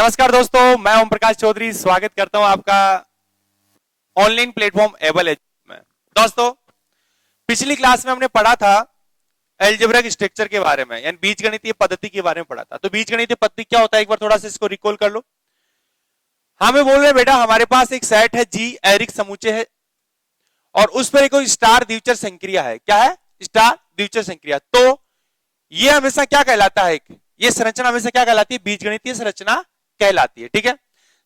नमस्कार दोस्तों, मैं ओम प्रकाश चौधरी स्वागत करता हूं आपका ऑनलाइन प्लेटफॉर्म एबल एज में। दोस्तों, पिछली क्लास में हमने पढ़ा था अलजेब्रिक स्ट्रक्चर के बारे में, यानी बीजगणितीय पद्धति के बारे में पढ़ा था। तो बीजगणितीय पद्धति क्या होता है, एक बार थोड़ा सा इसको रिकॉल कर लो। हमें बोल रहे बेटा, हमारे पास एक सेट है जी, एरिक समुच्चय है और उस पर एक स्टार द्विचर संक्रिया है। क्या है? स्टार द्विचर संक्रिया। तो ये हमेशा क्या कहलाता है, ये संरचना हमेशा क्या कहलाती है? बीजगणितीय संरचना कहलाती है। ठीक है,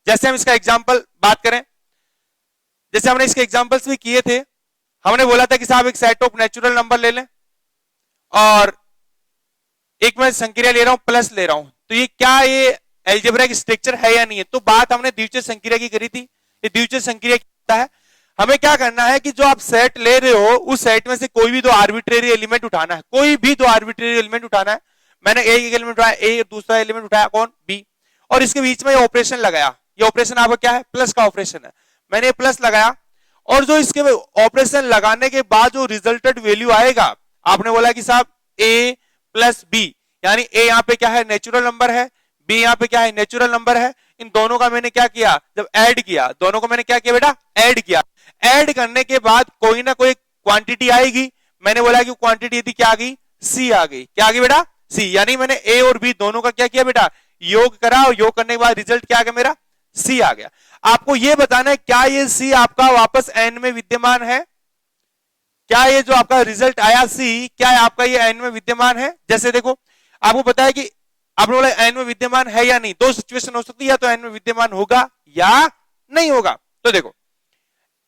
जैसे हम इसका एग्जांपल बात करें, जैसे हमने इसके एग्जांपल्स भी किए थे। हमने बोला था कि साहब एक सेट ऑफ नेचुरल नंबर ले लें और एक मैं संक्रिया ले रहा हूं, प्लस ले रहा हूं, तो ये क्या ये अलजेब्रिक स्ट्रक्चर है या नहीं है? तो बात हमने द्विचर संक्रिया की करी थी। ये द्विचर संक्रिया क्या है? हमें क्या करना है कि जो आप सेट ले रहे हो उस सेट में से कोई भी दो आर्बिट्रेरी एलिमेंट उठाना है, कोई भी दो आर्बिट्रेरी एलिमेंट उठाना है। मैंने एक एलिमेंट उठाया ए, दूसरा एलिमेंट उठाया कौन? बी, और इसके बीच में ये ऑपरेशन लगाया। ये ऑपरेशन आपका क्या है? प्लस का ऑपरेशन है। मैंने प्लस लगाया और जो इसके ऑपरेशन लगाने के बाद जो रिजल्टेड वैल्यू आएगा, आपने बोला कि साहब ए प्लस बी, यानी ए यहां पे क्या है? नेचुरल नंबर है, बी यहां पे क्या है? नेचुरल नंबर है। इन दोनों का मैंने क्या किया? जब ऐड किया, दोनों को मैंने क्या किया बेटा? ऐड किया। ऐड करने के बाद कोई ना कोई क्वांटिटी आएगी। मैंने बोला कि क्वांटिटी थी क्या आ गई? सी आ गई। क्या आ गई बेटा? सी। यानी मैंने ए और बी दोनों का क्या किया बेटा? योग करा, और योग करने के बाद रिजल्ट क्या आ गया मेरा? सी आ गया। आपको यह बताना है क्या ये सी आपका वापस एन में विद्यमान है? क्या ये जो आपका रिजल्ट आया सी, क्या आपका ये एन में विद्यमान है? जैसे देखो, आपको पता है कि आपने बोला एन में विद्यमान है या नहीं। दो सिचुएशन हो सकती है, या तो एन में विद्यमान होगा या नहीं होगा। तो देखो,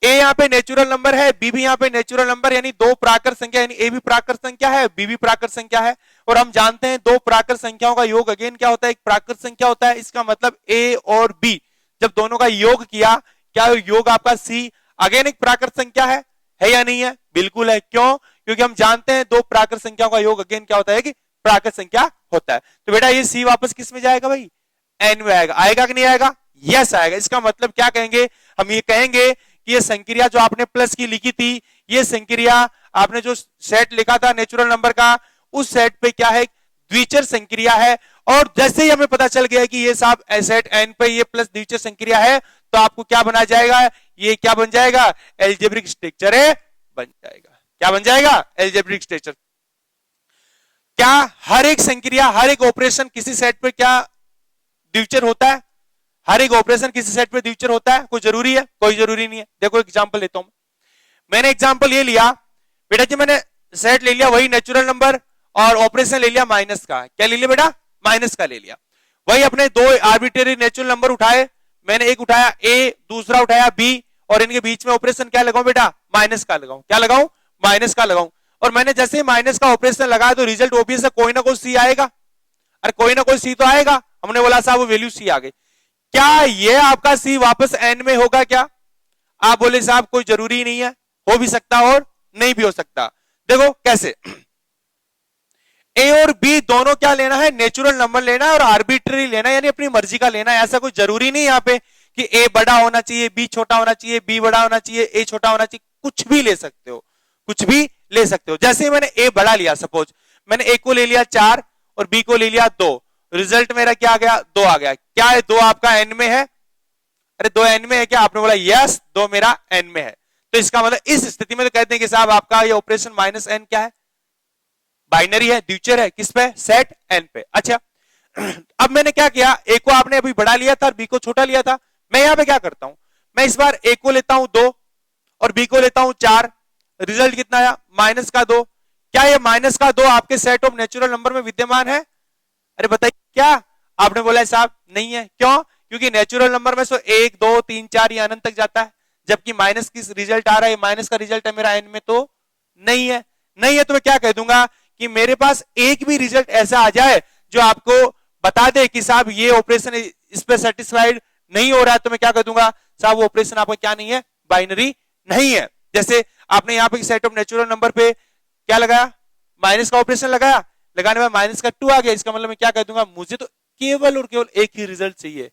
ए यहां पे नेचुरल नंबर है, बी भी यहां पे नेचुरल नंबर, यानी दो प्राकृत संख्या, यानी ए भी प्राकृत संख्या है, बी भी प्राकृत संख्या है। और हम जानते हैं दो प्राकृत संख्याओं का योग अगेन क्या होता है? एक प्राकृत संख्या होता है। इसका मतलब ए और बी जब दोनों का योग किया, क्या योग आपका सी अगेन एक प्राकृत संख्या है या नहीं है? बिल्कुल है। क्यों? क्योंकि हम जानते हैं दो प्राकृत संख्याओं का योग अगेन क्या होता है? कि प्राकृत संख्या होता है। तो बेटा ये सी वापस किस में जाएगा भाई? एन में आएगा। आएगा कि नहीं आएगा? यस आएगा। इसका मतलब क्या कहेंगे हम? ये कहेंगे कि ये संक्रिया जो आपने प्लस की लिखी थी, ये संक्रिया आपने जो सेट लिखा था नेचुरल नंबर का, उस सेट पे क्या है? द्विचर संक्रिया है। और जैसे ही हमें पता चल गया कि ये साहब सेट एन पे ये प्लस द्विचर संक्रिया है, तो आपको क्या बना जाएगा? ये क्या बन जाएगा? अलजेब्रिक स्ट्रक्चर बन जाएगा। क्या बन जाएगा? Algebraic structure. क्या हर एक संक्रिया, हर एक ऑपरेशन किसी सेट पे क्या द्विचर होता है? हर एक ऑपरेशन किसी सेट पे द्विचर होता है? कोई जरूरी है? कोई जरूरी नहीं है। देखो एग्जांपल लेता हूं। मैंने एग्जांपल ये लिया बेटा जी, मैंने सेट ले लिया वही नेचुरल नंबर और ऑपरेशन ले लिया माइनस का। क्या ले लिया बेटा? माइनस का ले लिया। वही अपने दो आर्बिट्रेरी नेचुरल नंबर उठाए। मैंने एक उठाया ए, दूसरा उठाया बी, और इनके बीच में ऑपरेशन क्या लगाऊं बेटा? माइनस का लगाऊं। क्या लगाऊं? माइनस का लगाऊं। और मैंने जैसे ही माइनस का ऑपरेशन लगाया तो रिजल्ट ऑब्वियस है, कोई ना कोई सी आएगा। अरे कोई ना कोई सी तो आएगा। हमने बोला साहब वो वैल्यू सी आ गई। क्या ये आपका सी वापस एन में होगा क्या? आप बोले साहब कोई जरूरी नहीं है, हो भी सकता और नहीं भी हो सकता। देखो कैसे, ए और बी दोनों क्या लेना है? नेचुरल नंबर लेना है और आर्बिट्ररी लेना है, यानी अपनी मर्जी का लेना है। ऐसा कोई जरूरी नहीं यहाँ पे कि ए बड़ा होना चाहिए, बी छोटा होना चाहिए, बी बड़ा होना चाहिए, ए छोटा होना चाहिए। कुछ भी ले सकते हो, कुछ भी ले सकते हो। जैसे ही मैंने ए बड़ा लिया, सपोज मैंने ए को ले लिया 4 और बी को ले लिया 2, रिजल्ट मेरा क्या आ गया? 2 आ गया। क्या है? 2 आपका एन में है? अरे 2 एन में है क्या? आपने बोला यस, 2 मेरा एन में है। तो इसका मतलब इस स्थिति में तो कहते हैं कि साहब आपका ये ऑपरेशन माइनस एन क्या है? बाइनरी है, द्विचर है। किस पे? सेट एन पे। अच्छा, अब मैंने क्या किया? ए को आपने अभी बड़ा लिया था और बी को छोटा लिया था। मैं यहां पे क्या करता हूं? मैं इस बार ए को लेता हूं 2 और बी को लेता हूं 4। रिजल्ट कितना आया? माइनस का 2। क्या ये माइनस का 2 आपके सेट ऑफ नेचुरल नंबर में विद्यमान है? अरे बताइए क्या? आपने बोला साहब नहीं है। क्यों? क्योंकि नेचुरल नंबर में 1 2 3 4 ये अनंत तक जाता है, जबकि माइनस की रिजल्ट आ रहा है, माइनस का रिजल्ट है मेरा एन में, तो नहीं है। नहीं है तो मैं क्या कह दूंगा कि मेरे पास एक भी रिजल्ट ऐसा आ जाए जो आपको बता दे कि साहब ये ऑपरेशन इस पे सेटिस्फाइड नहीं हो रहा है, तो मैं क्या कह दूंगा? साहब वो ऑपरेशन आपका क्या नहीं है? बाइनरी नहीं है। जैसे आपने यहाँ पे सेट ऑफ नेचुरल नंबर पे क्या लगाया? माइनस का ऑपरेशन लगाया, लगाने में माइनस का 2 आ गया। इसका मतलब मैं क्या कह दूंगा? मुझे तो केवल और केवल एक ही रिजल्ट चाहिए,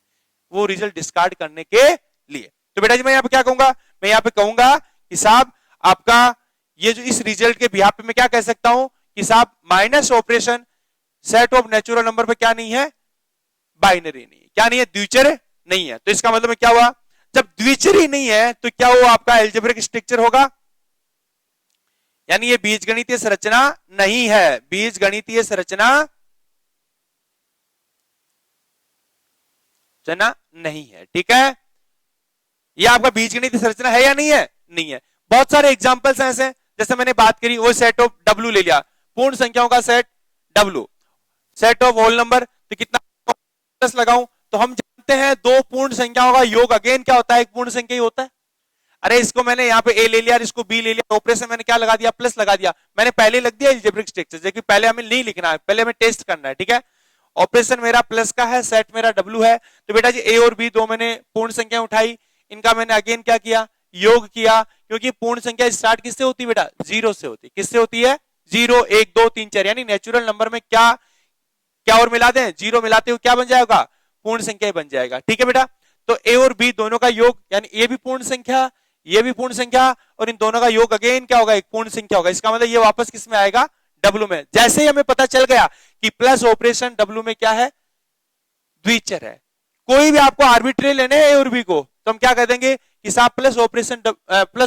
वो रिजल्ट डिस्कार्ड करने के लिए। तो बेटा जी मैं यहाँ पे क्या कहूंगा? मैं यहाँ पे कहूंगा कि साहब आपका ये जो इस रिजल्ट के बिहाफ पे मैं क्या कह सकता हूं कि साहब minus operation set of natural number पे क्या नहीं है? बाइनरी नहीं है। क्या नहीं है, द्विचर नहीं है। तो इसका मतलब क्या हुआ, जब द्विचर ही नहीं है तो क्या वो आपका एल्जेब्रिक स्ट्रक्चर होगा, यानी ये बीजगणितीय संरचना नहीं है, बीजगणितीय संरचना नहीं है। ठीक है, ये आपका बीजगणितीय संरचना है या नहीं है, नहीं है। बहुत सारे एग्जांपल्स हैं ऐसे, जैसे मैंने बात करी वो सेट ऑफ डब्ल्यू ले लिया, पूर्ण संख्याओं का set W, set of whole number, तो कितना प्लस लगाऊं, तो हम जानते हैं दो पूर्ण संख्याओं का योग अगेन क्या होता है, एक पूर्ण संख्या ही होता है। अरे इसको मैंने यहाँ पे ए ले लिया, इसको बी ले लिया, ऑपरेशन मैंने क्या लगा दिया, प्लस लगा दिया, मैंने पहले लग दिया अलजेब्रिक स्ट्रक्चर, देखिए पहले हमें नहीं लिखना है, पहले हमें टेस्ट करना है। ठीक है, ऑपरेशन मेरा प्लस का है, सेट मेरा डब्ल्यू है, तो बेटा जी ए और बी दो मैंने पूर्ण संख्या उठाई, इनका मैंने अगेन क्या किया, योग किया, क्योंकि पूर्ण संख्या स्टार्ट किससे होती है बेटा, जीरो से होती है। किससे होती है, जीरो, एक, दो, तीन, चार, यानी नेचुरल नंबर में क्या क्या और मिला दें, जीरो मिलाते हुए क्या बन जाएगा, पूर्ण संख्या बन जाएगा। ठीक है बेटा, तो ए और बी दोनों का योग, यानी ये भी पूर्ण संख्या, ये भी पूर्ण संख्या, और इन दोनों का योग अगेन क्या होगा, एक पूर्ण संख्या होगा। इसका मतलब ये वापस किस में आएगा, डब्ल्यू में। जैसे ही हमें पता चल गया कि प्लस ऑपरेशन डब्ल्यू में क्या है, द्विचर है। कोई भी आपको आर्बिट्रेरी लेने ए और बी को, तो हम क्या कह देंगे कि साहब प्लस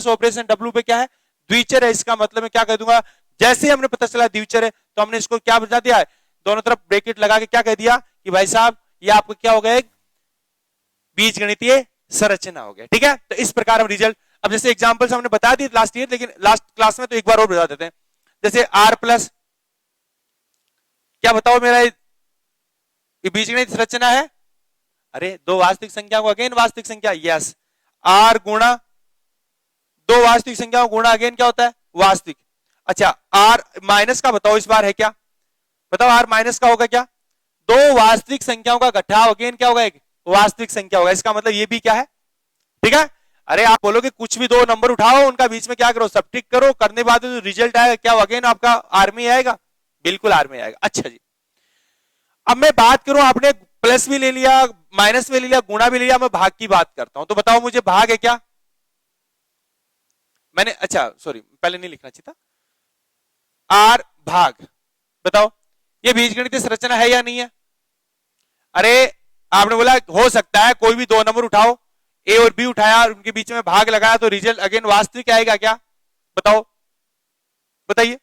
ऑपरेशन डब्ल्यू पे क्या है, द्विचर है। इसका मतलब मैं क्या कह दूंगा, जैसे ही हमने पता चला द्विचर है तो हमने इसको क्या बता दिया है, दोनों तरफ ब्रैकेट लगा के क्या कह दिया कि भाई साहब ये आपको क्या हो गया, एक बीजगणितीय संरचना हो गया। ठीक है, तो इस प्रकार हम रिजल्ट, अब जैसे एग्जांपल्स हमने बता दिए लास्ट ईयर, लेकिन लास्ट क्लास में तो एक बार और बता देते हैं। जैसे आर प्लस, क्या बताओ मेरा ये बीजगणितीय संरचना है, अरे दो वास्तविक संख्या को अगेन वास्तविक संख्या, यस, आर गुणा दो वास्तविक संख्याओं गुणा अगेन क्या होता है, वास्तविक। अच्छा आर माइनस का बताओ इस बार है क्या, बताओ आर माइनस का होगा क्या, दो वास्तविक संख्याओं का घटाव अगेन क्या होगा, एक वास्तविक संख्या होगा। इसका मतलब ये भी क्या है, ठीक है। अरे आप बोलोगे कुछ भी दो नंबर उठाओ, उनका बीच में क्या करो, सबट्रिक करो, करने बाद जो रिजल्ट आएगा क्या अगेन आपका आर में आएगा, बिल्कुल आर में आएगा। अच्छा जी, अब मैं बात करूं, आपने प्लस भी ले लिया, माइनस भी ले लिया, गुणा भी ले लिया, मैं भाग की बात करता हूं, तो बताओ मुझे भाग है क्या, मैंने अच्छा सॉरी पहले नहीं लिखना चाहिए था, आर भाग, बताओ ये बीजगणितीय संरचना है या नहीं है। अरे आपने बोला हो सकता है कोई भी दो नंबर उठाओ, ए और बी उठाया, उनके बीच में भाग लगाया तो रिजल्ट अगेन वास्तविक आएगा क्या, बताओ बताइए।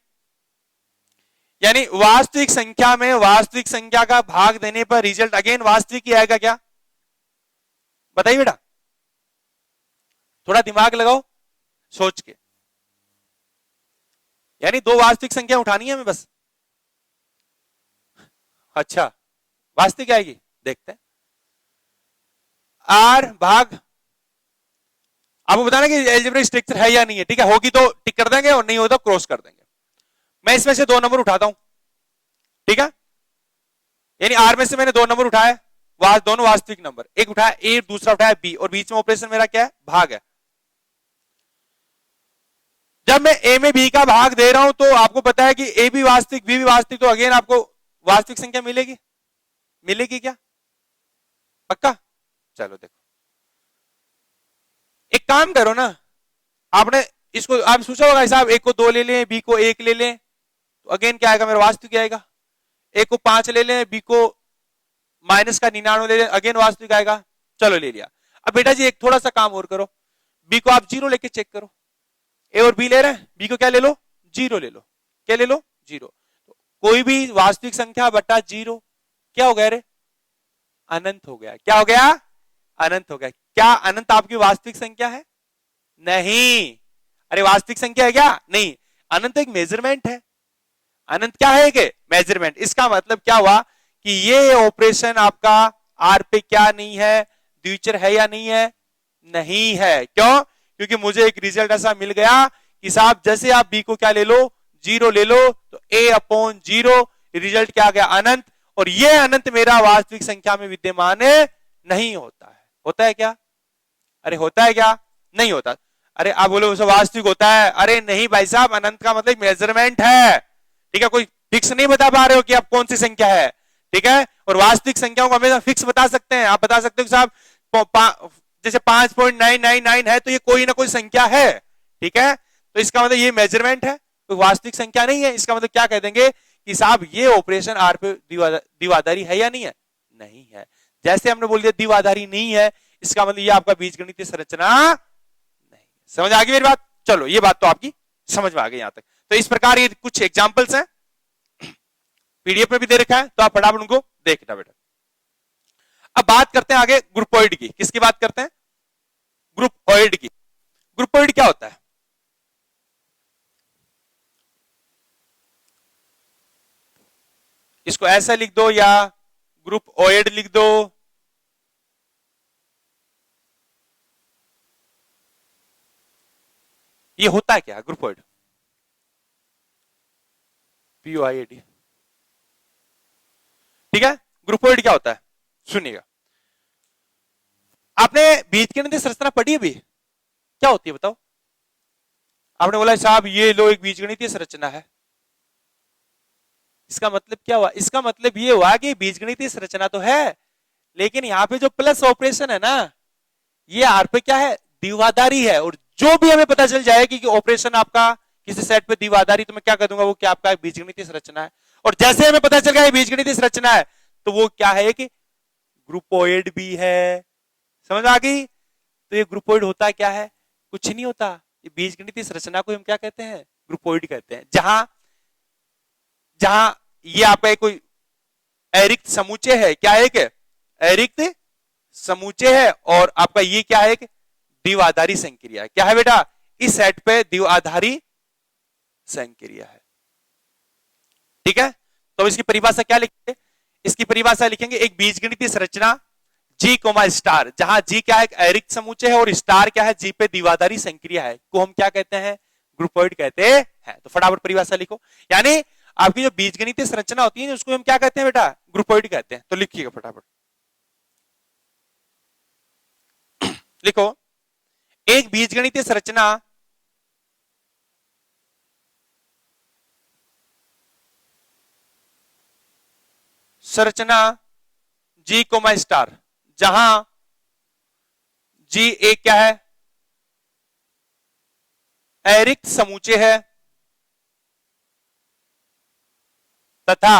यानी वास्तविक संख्या में वास्तविक संख्या का भाग देने पर रिजल्ट अगेन वास्तविक ही आएगा क्या, बताइए बेटा, थोड़ा दिमाग लगाओ सोच के। यानी दो वास्तविक संख्या उठानी है हमें बस, अच्छा वास्तविक आएगी, देखते हैं। आर भाग, आपको बताना कि एल्जेब्रिक स्ट्रक्चर है या नहीं है, ठीक है, होगी तो टिक कर देंगे और नहीं हो तो क्रॉस कर देंगे। मैं इसमें से दो नंबर उठाता हूं, ठीक है, यानी आर में से मैंने दो नंबर उठाए, दोनों वास्तविक नंबर, एक उठाया ए दूसरा उठाया बी, और बीच में ऑपरेशन मेरा क्या है, भाग है। जब मैं ए में बी का भाग दे रहा हूं तो आपको पता है कि ए भी वास्तविक बी भी वास्तविक, तो अगेन आपको वास्तविक संख्या मिलेगी, मिलेगी क्या, पक्का। चलो देखो, एक काम करो ना, आपने इसको आप सोचा होगा साहब एक को दो ले लें, बी को एक ले लें, तो अगेन क्या आएगा मेरा वास्तविक आएगा। एक को 5 ले लें, बी को माइनस का 99 ले लें, अगेन वास्तविक आएगा। चलो ले लिया। अब बेटा जी एक थोड़ा सा काम और करो, बी को आप 0 लेके चेक करो, ए और बी ले रहे हैं, बी को क्या ले लो, 0 ले लो, क्या ले लो, 0। तो कोई भी वास्तविक संख्या बटा 0 क्या हो गया रे, अनंत हो गया। क्या हो गया, अनंत हो गया। क्या अनंत आपकी वास्तविक संख्या है, नहीं। अरे वास्तविक संख्या है क्या, नहीं, अनंत एक मेजरमेंट है। अनंत क्या है, एक मेजरमेंट। इसका मतलब क्या हुआ कि ये ऑपरेशन आपका आर पे क्या नहीं है, द्विचर है या नहीं है, नहीं है। क्यों, क्योंकि मुझे एक रिजल्ट ऐसा मिल गया कि साहब जैसे आप बी को क्या ले लो, 0 ले लो, तो a अपॉन 0 रिजल्ट क्या आ गया, अनंत। और ये अनंत मेरा वास्तविक संख्या में विद्यमान नहीं होता है। होता है क्या, अरे होता है क्या, नहीं होता। अरे आप बोलो उसे वास्तविक होता है, अरे नहीं भाई साहब, अनंत का मतलब मेजरमेंट है, ठीक है, कोई फिक्स नहीं बता पा रहे हो कि आप कौन सी संख्या है, ठीक है। और वास्तविक संख्याओं को हमेशा फिक्स बता सकते हैं, आप बता सकते हो कि साहब जैसे 5.999 है तो ये कोई ना कोई संख्या है, ठीक है, तो इसका मतलब ये मेजरमेंट है, तो वास्तविक संख्या नहीं है। इसका मतलब क्या कह देंगे कि साहब ये ऑपरेशन आर पे द्विआधारी है या नहीं है, नहीं है। जैसे हमने बोल दिया द्विआधारी नहीं है, इसका मतलब ये आपका बीजगणितीय संरचना नहीं। समझ आ गई मेरी बात? चलो ये बात तो आपकी समझ में आ गई यहां तक। तो इस प्रकार ये कुछ एग्जाम्पल्स हैं, पीडीएफ में भी दे रखा है, तो आप फटाफट उनको देखना बेटा। अब बात करते हैं आगे ग्रुपोइड की। किसकी बात करते हैं? ग्रुपोइड की। ग्रुपोइड क्या होता है? इसको ऐसा लिख दो या ग्रुपोइड लिख दो। ये होता है क्या ग्रुपोइड? POID, ठीक है। ग्रुपोइड क्या होता है सुनिएगा। आपने बीजगणितीय संरचना पढ़ी है भी? क्या होती है बताओ? आपने बोला साहब ये लो एक बीजगणितीय संरचना है, इसका मतलब क्या हुआ? इसका मतलब ये हुआ कि बीजगणितीय संरचना तो है, लेकिन यहां पे जो प्लस ऑपरेशन है ना, ये आर पे क्या है? द्विआधारी है। और जो भी हमें पता चल जाए कि ऑपरेशन आपका किसी सेट पे द्विआधारी, तो मैं क्या कर दूंगा, वो क्या आपका बीजगणितीय संरचना है। और जैसे हमें पता चल गया बीजगणितीय संरचना है, तो वो क्या है कि ग्रुपोइड भी है। समझ आ गई? तो ये ग्रुपोइड होता क्या है? कुछ नहीं होता। ये बीजगणितीय संरचना को हम क्या कहते हैं? ग्रुपोइड कहते हैं। जहां जहां ये आपका कोई अरिक्त समुच्चय है, क्या है कि अरिक्त समुच्चय है, और आपका ये क्या है? द्विआधारी संक्रिया है। क्या है बेटा? इस सेट पे द्विआधारी संक्रिया है। ठीक है, तो इसकी परिभाषा क्या लिखेंगे? इसकी परिभाषा लिखेंगे एक बीजगणितीय संरचना जी कोमा स्टार, जहां जी क्या है? अरिक्त समुच्चय है, और स्टार क्या है? जी पे द्विआधारी संक्रिया है, को हम क्या कहते हैं? ग्रुपोइड कहते हैं। तो फटाफट परिभाषा लिखो। यानी आपकी जो बीजगणितीय संरचना होती है उसको हम क्या कहते हैं बेटा? ग्रुपोइड कहते हैं। तो लिखिएगा फटाफट, लिखो। एक बीजगणितीय संरचना जी कोमा स्टार, जहां जी एक क्या है? अरिक्त समुच्चय है, तथा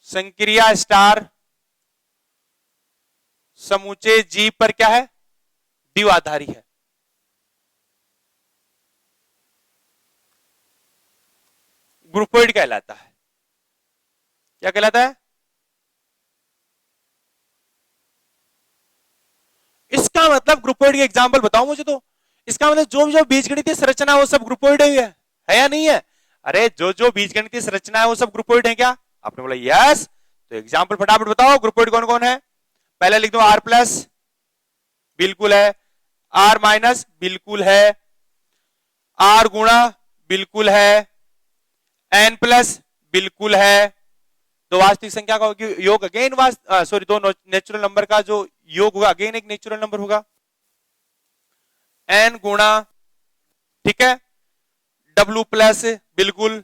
संक्रिया स्टार समुच्चय जी पर क्या है? द्विआधारी है। ग्रुपोइड कहलाता है। क्या कहलाता है? इसका मतलब ग्रुपोइड के एग्जांपल बताओ मुझे। तो इसका मतलब जो जो बीजगणितीय संरचना है वो सब ग्रुपोइड है या नहीं है? अरे जो जो बीजगणितीय संरचना है वो सब ग्रुपोइड है क्या? आपने बोला यस। तो एग्जांपल फटाफट बताओ, ग्रुपोइड कौन कौन है? पहले लिख दो आर प्लस, बिल्कुल है। आर माइनस, बिल्कुल है। आर गुणा, बिल्कुल है। एन प्लस, बिल्कुल है। दो वास्तविक संख्या का योग अगेन सॉरी दो नेचुरल नंबर का जो योग होगा अगेन एक नेचुरल नंबर होगा। एन गुणा, ठीक है, डब्ल्यू प्लस, बिल्कुल।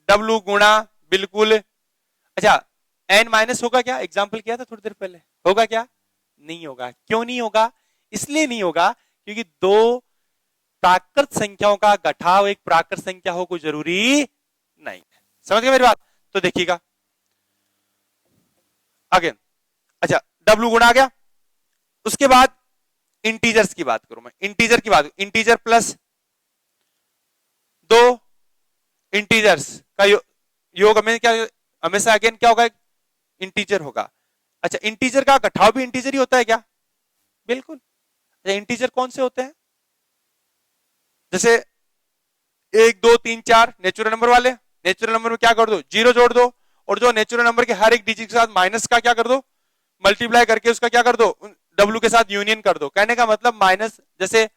डब्ल्यू गुणा, बिल्कुल। अच्छा, एन माइनस होगा क्या? एग्जाम्पल किया था थोड़ी देर पहले, होगा क्या? नहीं होगा। क्यों नहीं होगा? इसलिए नहीं होगा क्योंकि दो प्राकृत संख्याओं का घटाव एक प्राकृत संख्या हो कोई जरूरी नहीं है। समझ गए मेरी बात? तो देखिएगा अगेन। अच्छा, डब्ल्यू गुणा आ गया। उसके बाद इंटीजर्स की बात करूं मैं, इंटीजर की बात, इंटीजर प्लस दो इंटीजर्स का योग हमें क्या? हमेशा अगेन क्या होगा? इंटीजर होगा। अच्छा, इंटीजर का घटाव भी इंटीजर ही होता है क्या? बिल्कुल। अच्छा, इंटीजर कौन से होते हैं? जैसे 1 2 3 4 नेचुरल नंबर वाले। नेचुरल नंबर में क्या कर दो? जीरो जोड़ दो, और जो नेचुरल नंबर के हर एक डिजिट के साथ माइनस का क्या कर दो? मल्टीप्लाई करके उसका क्या कर दो? डब्ल्यू के साथ यूनियन कर दो। कहने का मतलब माइनस, जैसे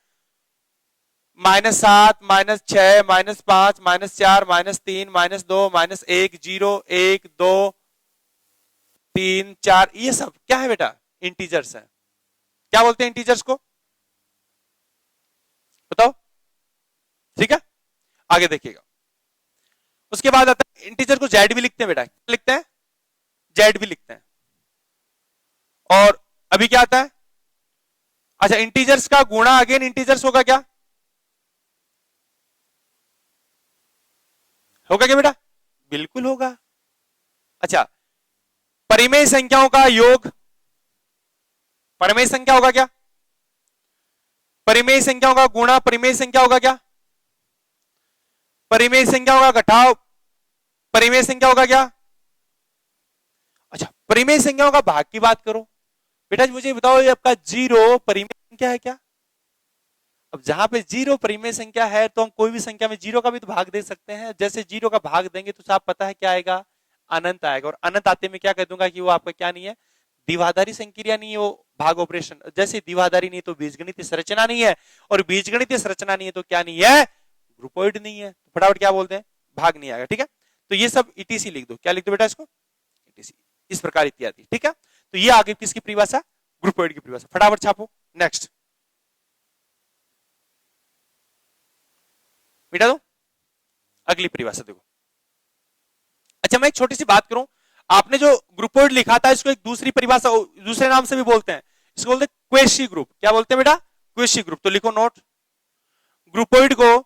-7 -6 -5 -4 -3 -2 -1 0 1 2 3 4, ये सब क्या है बेटा? इंटीजर्स है। क्या बोलते हैं इंटीजर्स को? बताओ। ठीक है, आगे देखिएगा। उसके बाद आता है इंटीजर को जेड भी लिखते हैं बेटा। क्या लिखते हैं? जेड भी लिखते हैं। और अभी क्या आता है? अच्छा, इंटीजर्स का गुणा अगेन इंटीजर्स होगा क्या? होगा क्या बेटा? बिल्कुल होगा। अच्छा, परिमेय संख्याओं का योग, परिमेय संख्या होगा क्या? परिमेय संख्याओं का गुणा परिमेय संख्या होगा क्या? परिमेय संख्याओं का घटाव परिमेय संख्या होगा क्या? अच्छा, परिमेय संख्याओं का भाग की बात करो बेटा, मुझे बताओ ये आपका जीरो परिमेय संख्या है क्या? अब जहां पे जीरो परिमेय संख्या है तो हम कोई भी संख्या में जीरो का भी तो भाग दे सकते हैं। जैसे जीरो का भाग देंगे तो साफ पता है क्या आएगा, अनंत आएगा। और अनंत आते में क्या कह दूंगा कि वो आपका क्या नहीं है, द्विआधारी संक्रिया नहीं है, वो भाग ऑपरेशन। जैसे द्विआधारी नहीं है तो बीजगणितीय संरचना नहीं है, और बीजगणितीय संरचना नहीं है तो क्या नहीं है, ग्रुपोइड नहीं है। तो फटाफट क्या बोलते हैं, भाग नहीं आएगा। ठीक है, तो ये सब ईटीसी लिख दो। क्या लिख दो बेटा इसको, ईटीसी, इस प्रकार इत्यादि। ठीक है, तो ये आगे किसकी परिभाषा, ग्रुपोइड की परिभाषा। फटाफट छापो। नेक्स्ट मिटा दो, अगली परिभाषा देखो। अच्छा, मैं एक छोटी सी बात करूं, आपने जो ग्रुपोइड लिखा था इसको एक दूसरी परिभाषा दूसरे नाम से भी बोलते हैं, इसको बोलते हैं क्वेशी ग्रुप। क्या बोलते हैं बेटा, क्वेशी ग्रुप। तो लिखो नोट, ग्रुपोइड को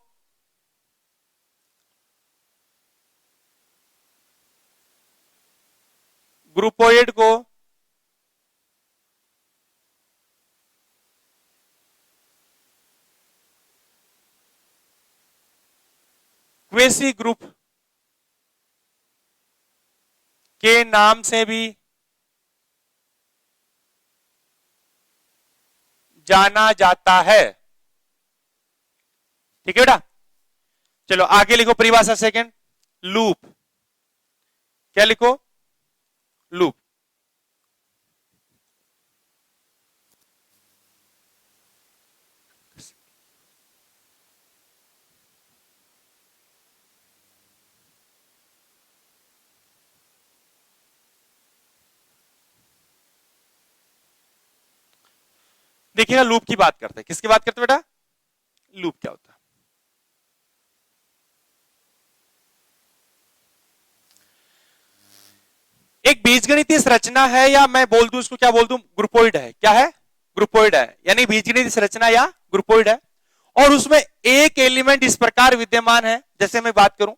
क्वेशी ग्रुप के नाम से भी जाना जाता है। ठीक है बेटा, चलो आगे लिखो परिभाषा सेकंड, लूप। क्या लिखो, लूप। देखिएगा, लूप की बात करते हैं। किसकी बात करते हैं बेटा, लूप क्या होता है। एक बीजगणितीय संरचना है, या मैं बोल दूं उसको क्या बोल दूं, ग्रुपोइड है। क्या है, ग्रुपोइड है, यानी बीजगणितीय संरचना या ग्रुपोइड है। और उसमें एक एलिमेंट इस प्रकार विद्यमान है, जैसे मैं बात करूं,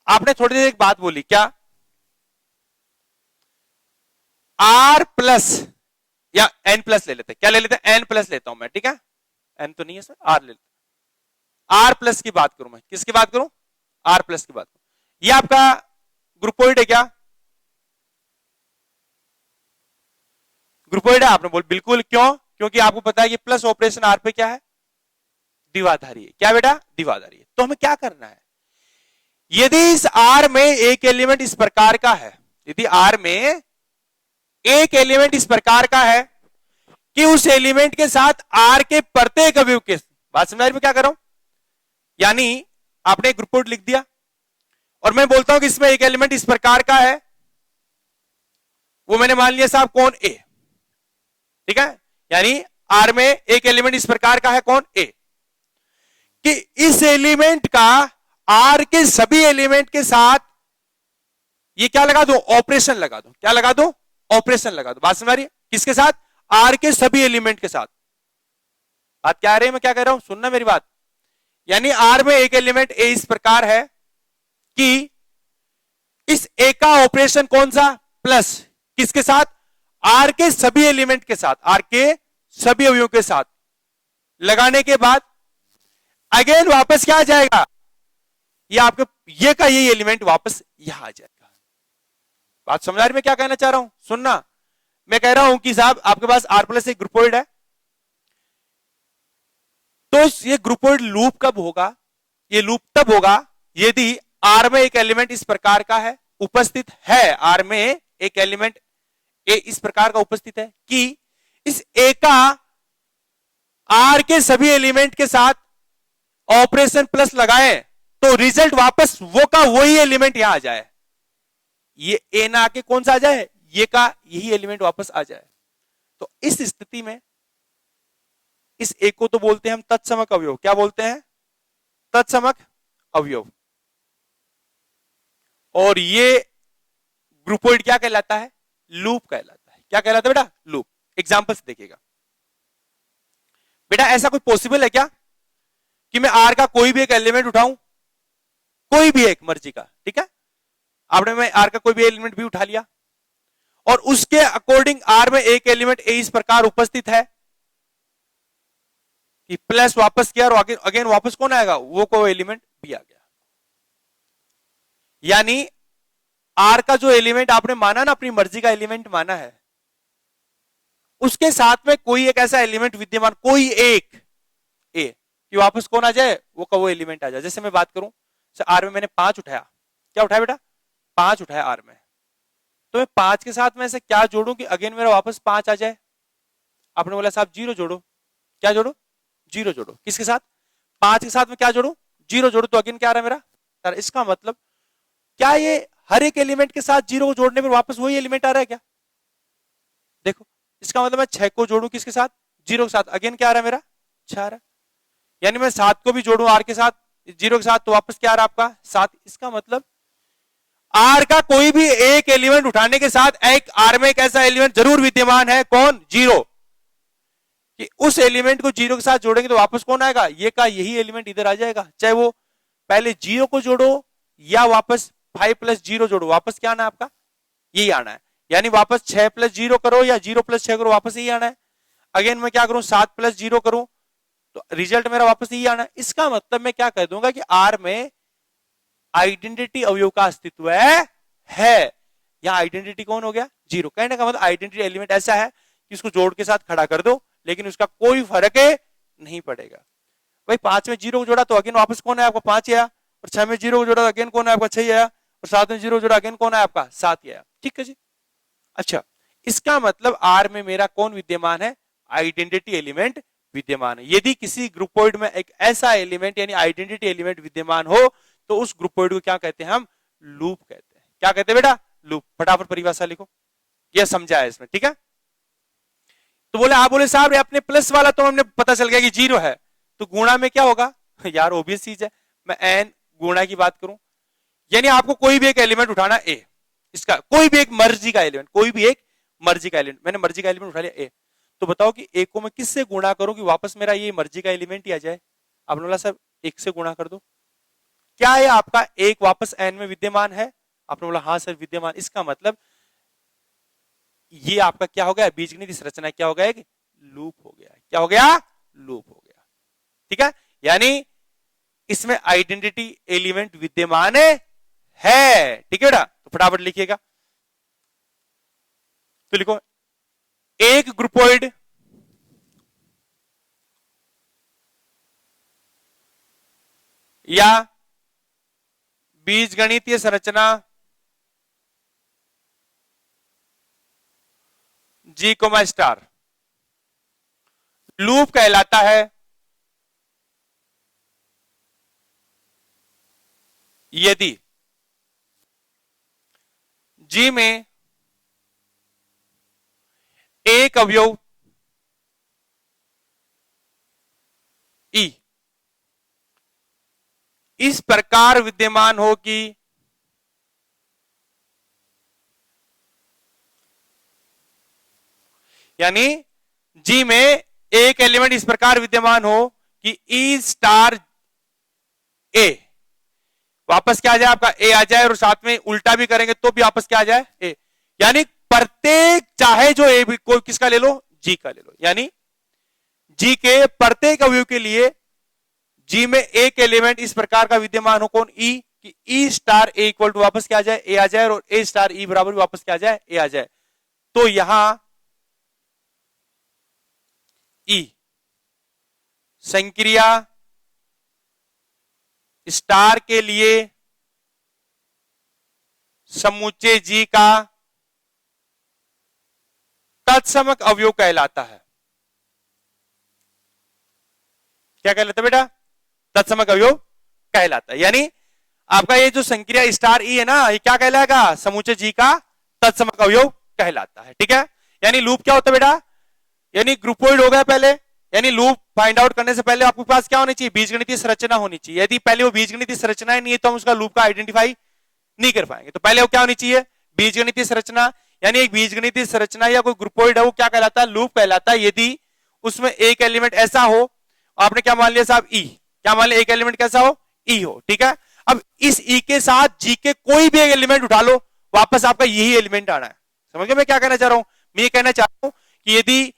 आपने थोड़ी देर एक बात बोली, क्या आर प्लस या एन प्लस ले लेते हैं। क्या ले लेते हैं, एन प्लस लेता हूं मैं। ठीक है, एन तो नहीं है सर, आर ले लेते। आर प्लस की बात करूं मैं, किसकी बात करूं, आर प्लस की बात करूं। ये आपका ग्रुपोइड है क्या, ग्रुपोइड है। आपने बोल बिल्कुल, क्यों, क्योंकि आपको पता है कि प्लस ऑपरेशन आर पे क्या है, द्विआधारी है। क्या बेटा, द्विआधारी है। तो हमें क्या करना है, यदि इस आर में एक एलिमेंट इस प्रकार का है, यदि आर में एक एलिमेंट इस प्रकार का है कि उस एलिमेंट के साथ आर के प्रत्येक अवयव के, बात समझ में क्या कर रहा हूं, यानी आपने ग्रुपोइड लिख दिया और मैं बोलता हूं कि इसमें एक एलिमेंट इस प्रकार का है, वो मैंने मान लिया साहब कौन, ए। ठीक है, यानी आर में एक एलिमेंट इस प्रकार का है, कौन, ए, कि इस एलिमेंट का आर के सभी एलिमेंट के साथ ये क्या लगा दो, ऑपरेशन लगा दो। क्या लगा दो, ऑपरेशन लगा दो। बात समझ रही है, किसके साथ, आर के सभी एलिमेंट के साथ। बात क्या आ रही है, मैं क्या कह रहा हूं, सुनना मेरी बात। यानी आर में एक एलिमेंट ए इस प्रकार है कि इस ए का ऑपरेशन कौन सा, प्लस, किसके साथ, आर के सभी एलिमेंट के साथ, आर के सभी अवयवों के साथ लगाने के बाद अगेन वापस क्या आ जाएगा, ये आपके ये का यही एलिमेंट वापस यहां आ जाएगा। बात समझ आ रही, मैं क्या कहना चाह रहा हूं, सुनना। मैं कह रहा हूं कि साहब आपके पास आर प्लस एक ग्रुपोइड है, तो ये ग्रुपोइड लूप कब होगा, ये लूप तब होगा यदि आर में एक एलिमेंट इस प्रकार का है, उपस्थित है, आर में एक एलिमेंट ए इस प्रकार का उपस्थित है कि इस ए का आर के सभी एलिमेंट के साथ ऑपरेशन प्लस लगाए तो रिजल्ट वापस वो का वही एलिमेंट यहां आ जाए, ये ए ना आके कौन सा आ जाए, ये का यही एलिमेंट वापस आ जाए। तो इस स्थिति में इस ए को तो बोलते हैं हम तत्समक अवयव। क्या बोलते हैं, तत्समक अवयव। और ये ग्रुपोइड क्या कहलाता है, लूप कहलाता है। क्या कहलाता है बेटा, लूप। एग्जांपल से देखिएगा बेटा, ऐसा कोई पॉसिबल है क्या कि मैं आर का कोई भी एक एलिमेंट उठाऊं, कोई भी एक मर्जी का, ठीक है, आपने मैं आर का कोई भी एलिमेंट भी उठा लिया, और उसके अकॉर्डिंग आर में एक एलिमेंट ए इस प्रकार उपस्थित है कि प्लस वापस किया और अगेन वापस कौन आएगा, वो को एलिमेंट भी आ गया। यानी आर का जो एलिमेंट आपने माना ना, अपनी मर्जी का एलिमेंट माना है, उसके साथ में कोई एक ऐसा एलिमेंट विद्यमान, कोई एक ए कि वापस कौन आ जाए, वो का वो एलिमेंट आ जाए। जैसे मैं बात करूं, आर में मैंने 5 उठाया, क्या उठाया बेटा, 5 उठाया आर में, तो मैं 5 के साथ में ऐसे क्या जोड़ूं कि अगेन मेरा वापस 5 आ जाए। आपने बोला साहब 0 जोड़ो, क्या जोड़ो, 0 जोड़ो। किसके साथ, 5 के साथ में क्या जोड़ू, 0 जोड़ो, तो अगेन क्या आ रहा है मेरा। इसका मतलब क्या ये हर एक एलिमेंट के साथ 0 को जोड़ने पर वापस वही एलिमेंट आ रहा है क्या, देखो इसका मतलब मैं 6 को जोड़ू किसके साथ, 0 के साथ, अगेन क्या आ रहा है मेरा, 6 आ रहा है। यानी मैं 7 को भी जोड़ू आर के साथ, 0 के साथ, तो वापस क्या आ रहा है आपका 7। इसका मतलब आर का कोई भी एक एलिमेंट उठाने के साथ एक आर में एक ऐसा एलिमेंट जरूर विद्यमान है, कौन, 0, कि उस एलिमेंट को 0 के साथ जोड़ेंगे तो वापस कौन आएगा, ये का यही एलिमेंट इधर आ जाएगा। चाहे वो पहले 0 को जोड़ो या वापस 5 + 0 जोड़ो, वापस क्या आना है आपका, यही आना है। यानी वापस 6 + 0 करो या 0 + 6 करो, वापस यही आना है। अगेन मैं क्या करूं, 7 + 0 करूं, तो रिजल्ट मेरा वापस यही आना है। इसका मतलब मैं क्या कह दूंगा कि आर में आइडेंटिटी अवयव का अस्तित्व है। यहां आइडेंटिटी कौन हो गया, 0। कहने का मतलब आइडेंटिटी एलिमेंट ऐसा है कि उसको जोड़ के साथ खड़ा कर दो, लेकिन उसका कोई फर्क नहीं पड़ेगा। भाई 5 में 0 को जोड़ा तो अगेन वापस कौन है आपका, 5 आया, और 6 में 0 को जोड़ा तो अगेन कौन है आपका, 6 आया, और 7 में 0 जोड़ा अगेन कौन है आपका, 7 आया। ठीक है जी। अच्छा, इसका मतलब आर में मेरा कौन विद्यमान है, आइडेंटिटी एलिमेंट विद्यमान है। यदि किसी ग्रुपोइड में एक ऐसा एलिमेंट यानी आइडेंटिटी एलिमेंट विद्यमान हो तो उस ग्रुपोइड को क्या कहते हैं, हम लूप कहते हैं। क्या कहते हैं बेटा, लूप। फटाफट परिभाषा लिखो, यह समझा है इसमें, ठीक है। तो बोले आप बोले साहब अपने प्लस वाला तो हमने पता चल गया कि 0 है, तो गुणा में क्या होगा यार, ऑब्वियस चीज है। मैं एन गुणा की बात करूं, यानी आपको कोई भी एक एलिमेंट उठाना ए, इसका कोई भी एक मर्जी का एलिमेंट, कोई भी एक मर्जी का एलिमेंट, मैंने मर्जी का एलिमेंट उठा लिया ए, तो बताओ कि ए को मैं किससे गुणा करूं कि वापस मेरा ये मर्जी का एलिमेंट ही आ जाए। आपने बोला सर 1 से गुणा कर दो। क्या है आपका एक वापस एन में विद्यमान है, आपने बोला हाँ सर विद्यमान। इसका मतलब ये आपका क्या हो गया, बीजगणित संरचना क्या हो गया, एक लूप हो गया। क्या हो गया, लूप हो गया। ठीक है, यानी इसमें आइडेंटिटी एलिमेंट विद्यमान है। ठीक है बेटा, तो फटाफट लिखिएगा। तो लिखो एक ग्रुपोइड या बीजगणितीय संरचना G, स्टार लूप कहलाता है यदि G में एक अवयव E इस प्रकार विद्यमान हो कि यानी G में एक एलिमेंट इस प्रकार विद्यमान हो कि E स्टार A वापस क्या आ जाए, आपका A आ जाए, और साथ में उल्टा भी करेंगे तो भी वापस क्या आ जाए, A। यानी प्रत्येक, चाहे जो A भी कोई किसका ले लो, G का ले लो, यानी G के प्रत्येक अवयव के लिए G में एक एलिमेंट इस प्रकार का विद्यमान हो, कौन, E, कि E star A equal to वापस क्या आ जाए, A आ जाए, और A स्टार E बराबर वापस क्या आ जाए, A आ जाए। तो यहां E संक्रिया स्टार के लिए समुच्चय G का तत्समक अवयव कहलाता है। क्या कहलाता है बेटा, तत्समक अवयव कहलाता है। यानी आपका ये जो संक्रिया स्टार ई है ना, ये क्या कहलाएगा, समुच्चय G का तत्समक अवयव कहलाता है। ठीक है, यानी लूप क्या होता है बेटा, यानी ग्रुपोइड हो गया पहले, यानी लूप फाइंड आउट करने से पहले आपके पास क्या होनी चाहिए, बीजगणितीय संरचना होनी चाहिए। यदि पहले वो बीजगणितीय संरचना ही नहीं है तो हम उसका लूप का आइडेंटिफाई नहीं कर पाएंगे। तो पहले वो क्या होनी चाहिए, बीजगणितीय संरचना। यानी एक बीजगणितीय संरचना या कोई ग्रुपोइड है वो क्या कहलाता है, लूप कहलाता है यदि उसमें एक एलिमेंट ऐसा हो, आपने क्या मान लिया साहब, ई, क्या मान लिया, एक एलिमेंट कैसा हो, ई हो। ठीक है, अब इस ई के साथ जी के कोई भी एक एलिमेंट उठा लो, वापस आपका यही एलिमेंट आना है। समझ गए मैं क्या कहना चाह रहा हूं? मैं ये कहना चाह रहा हूं कि यदि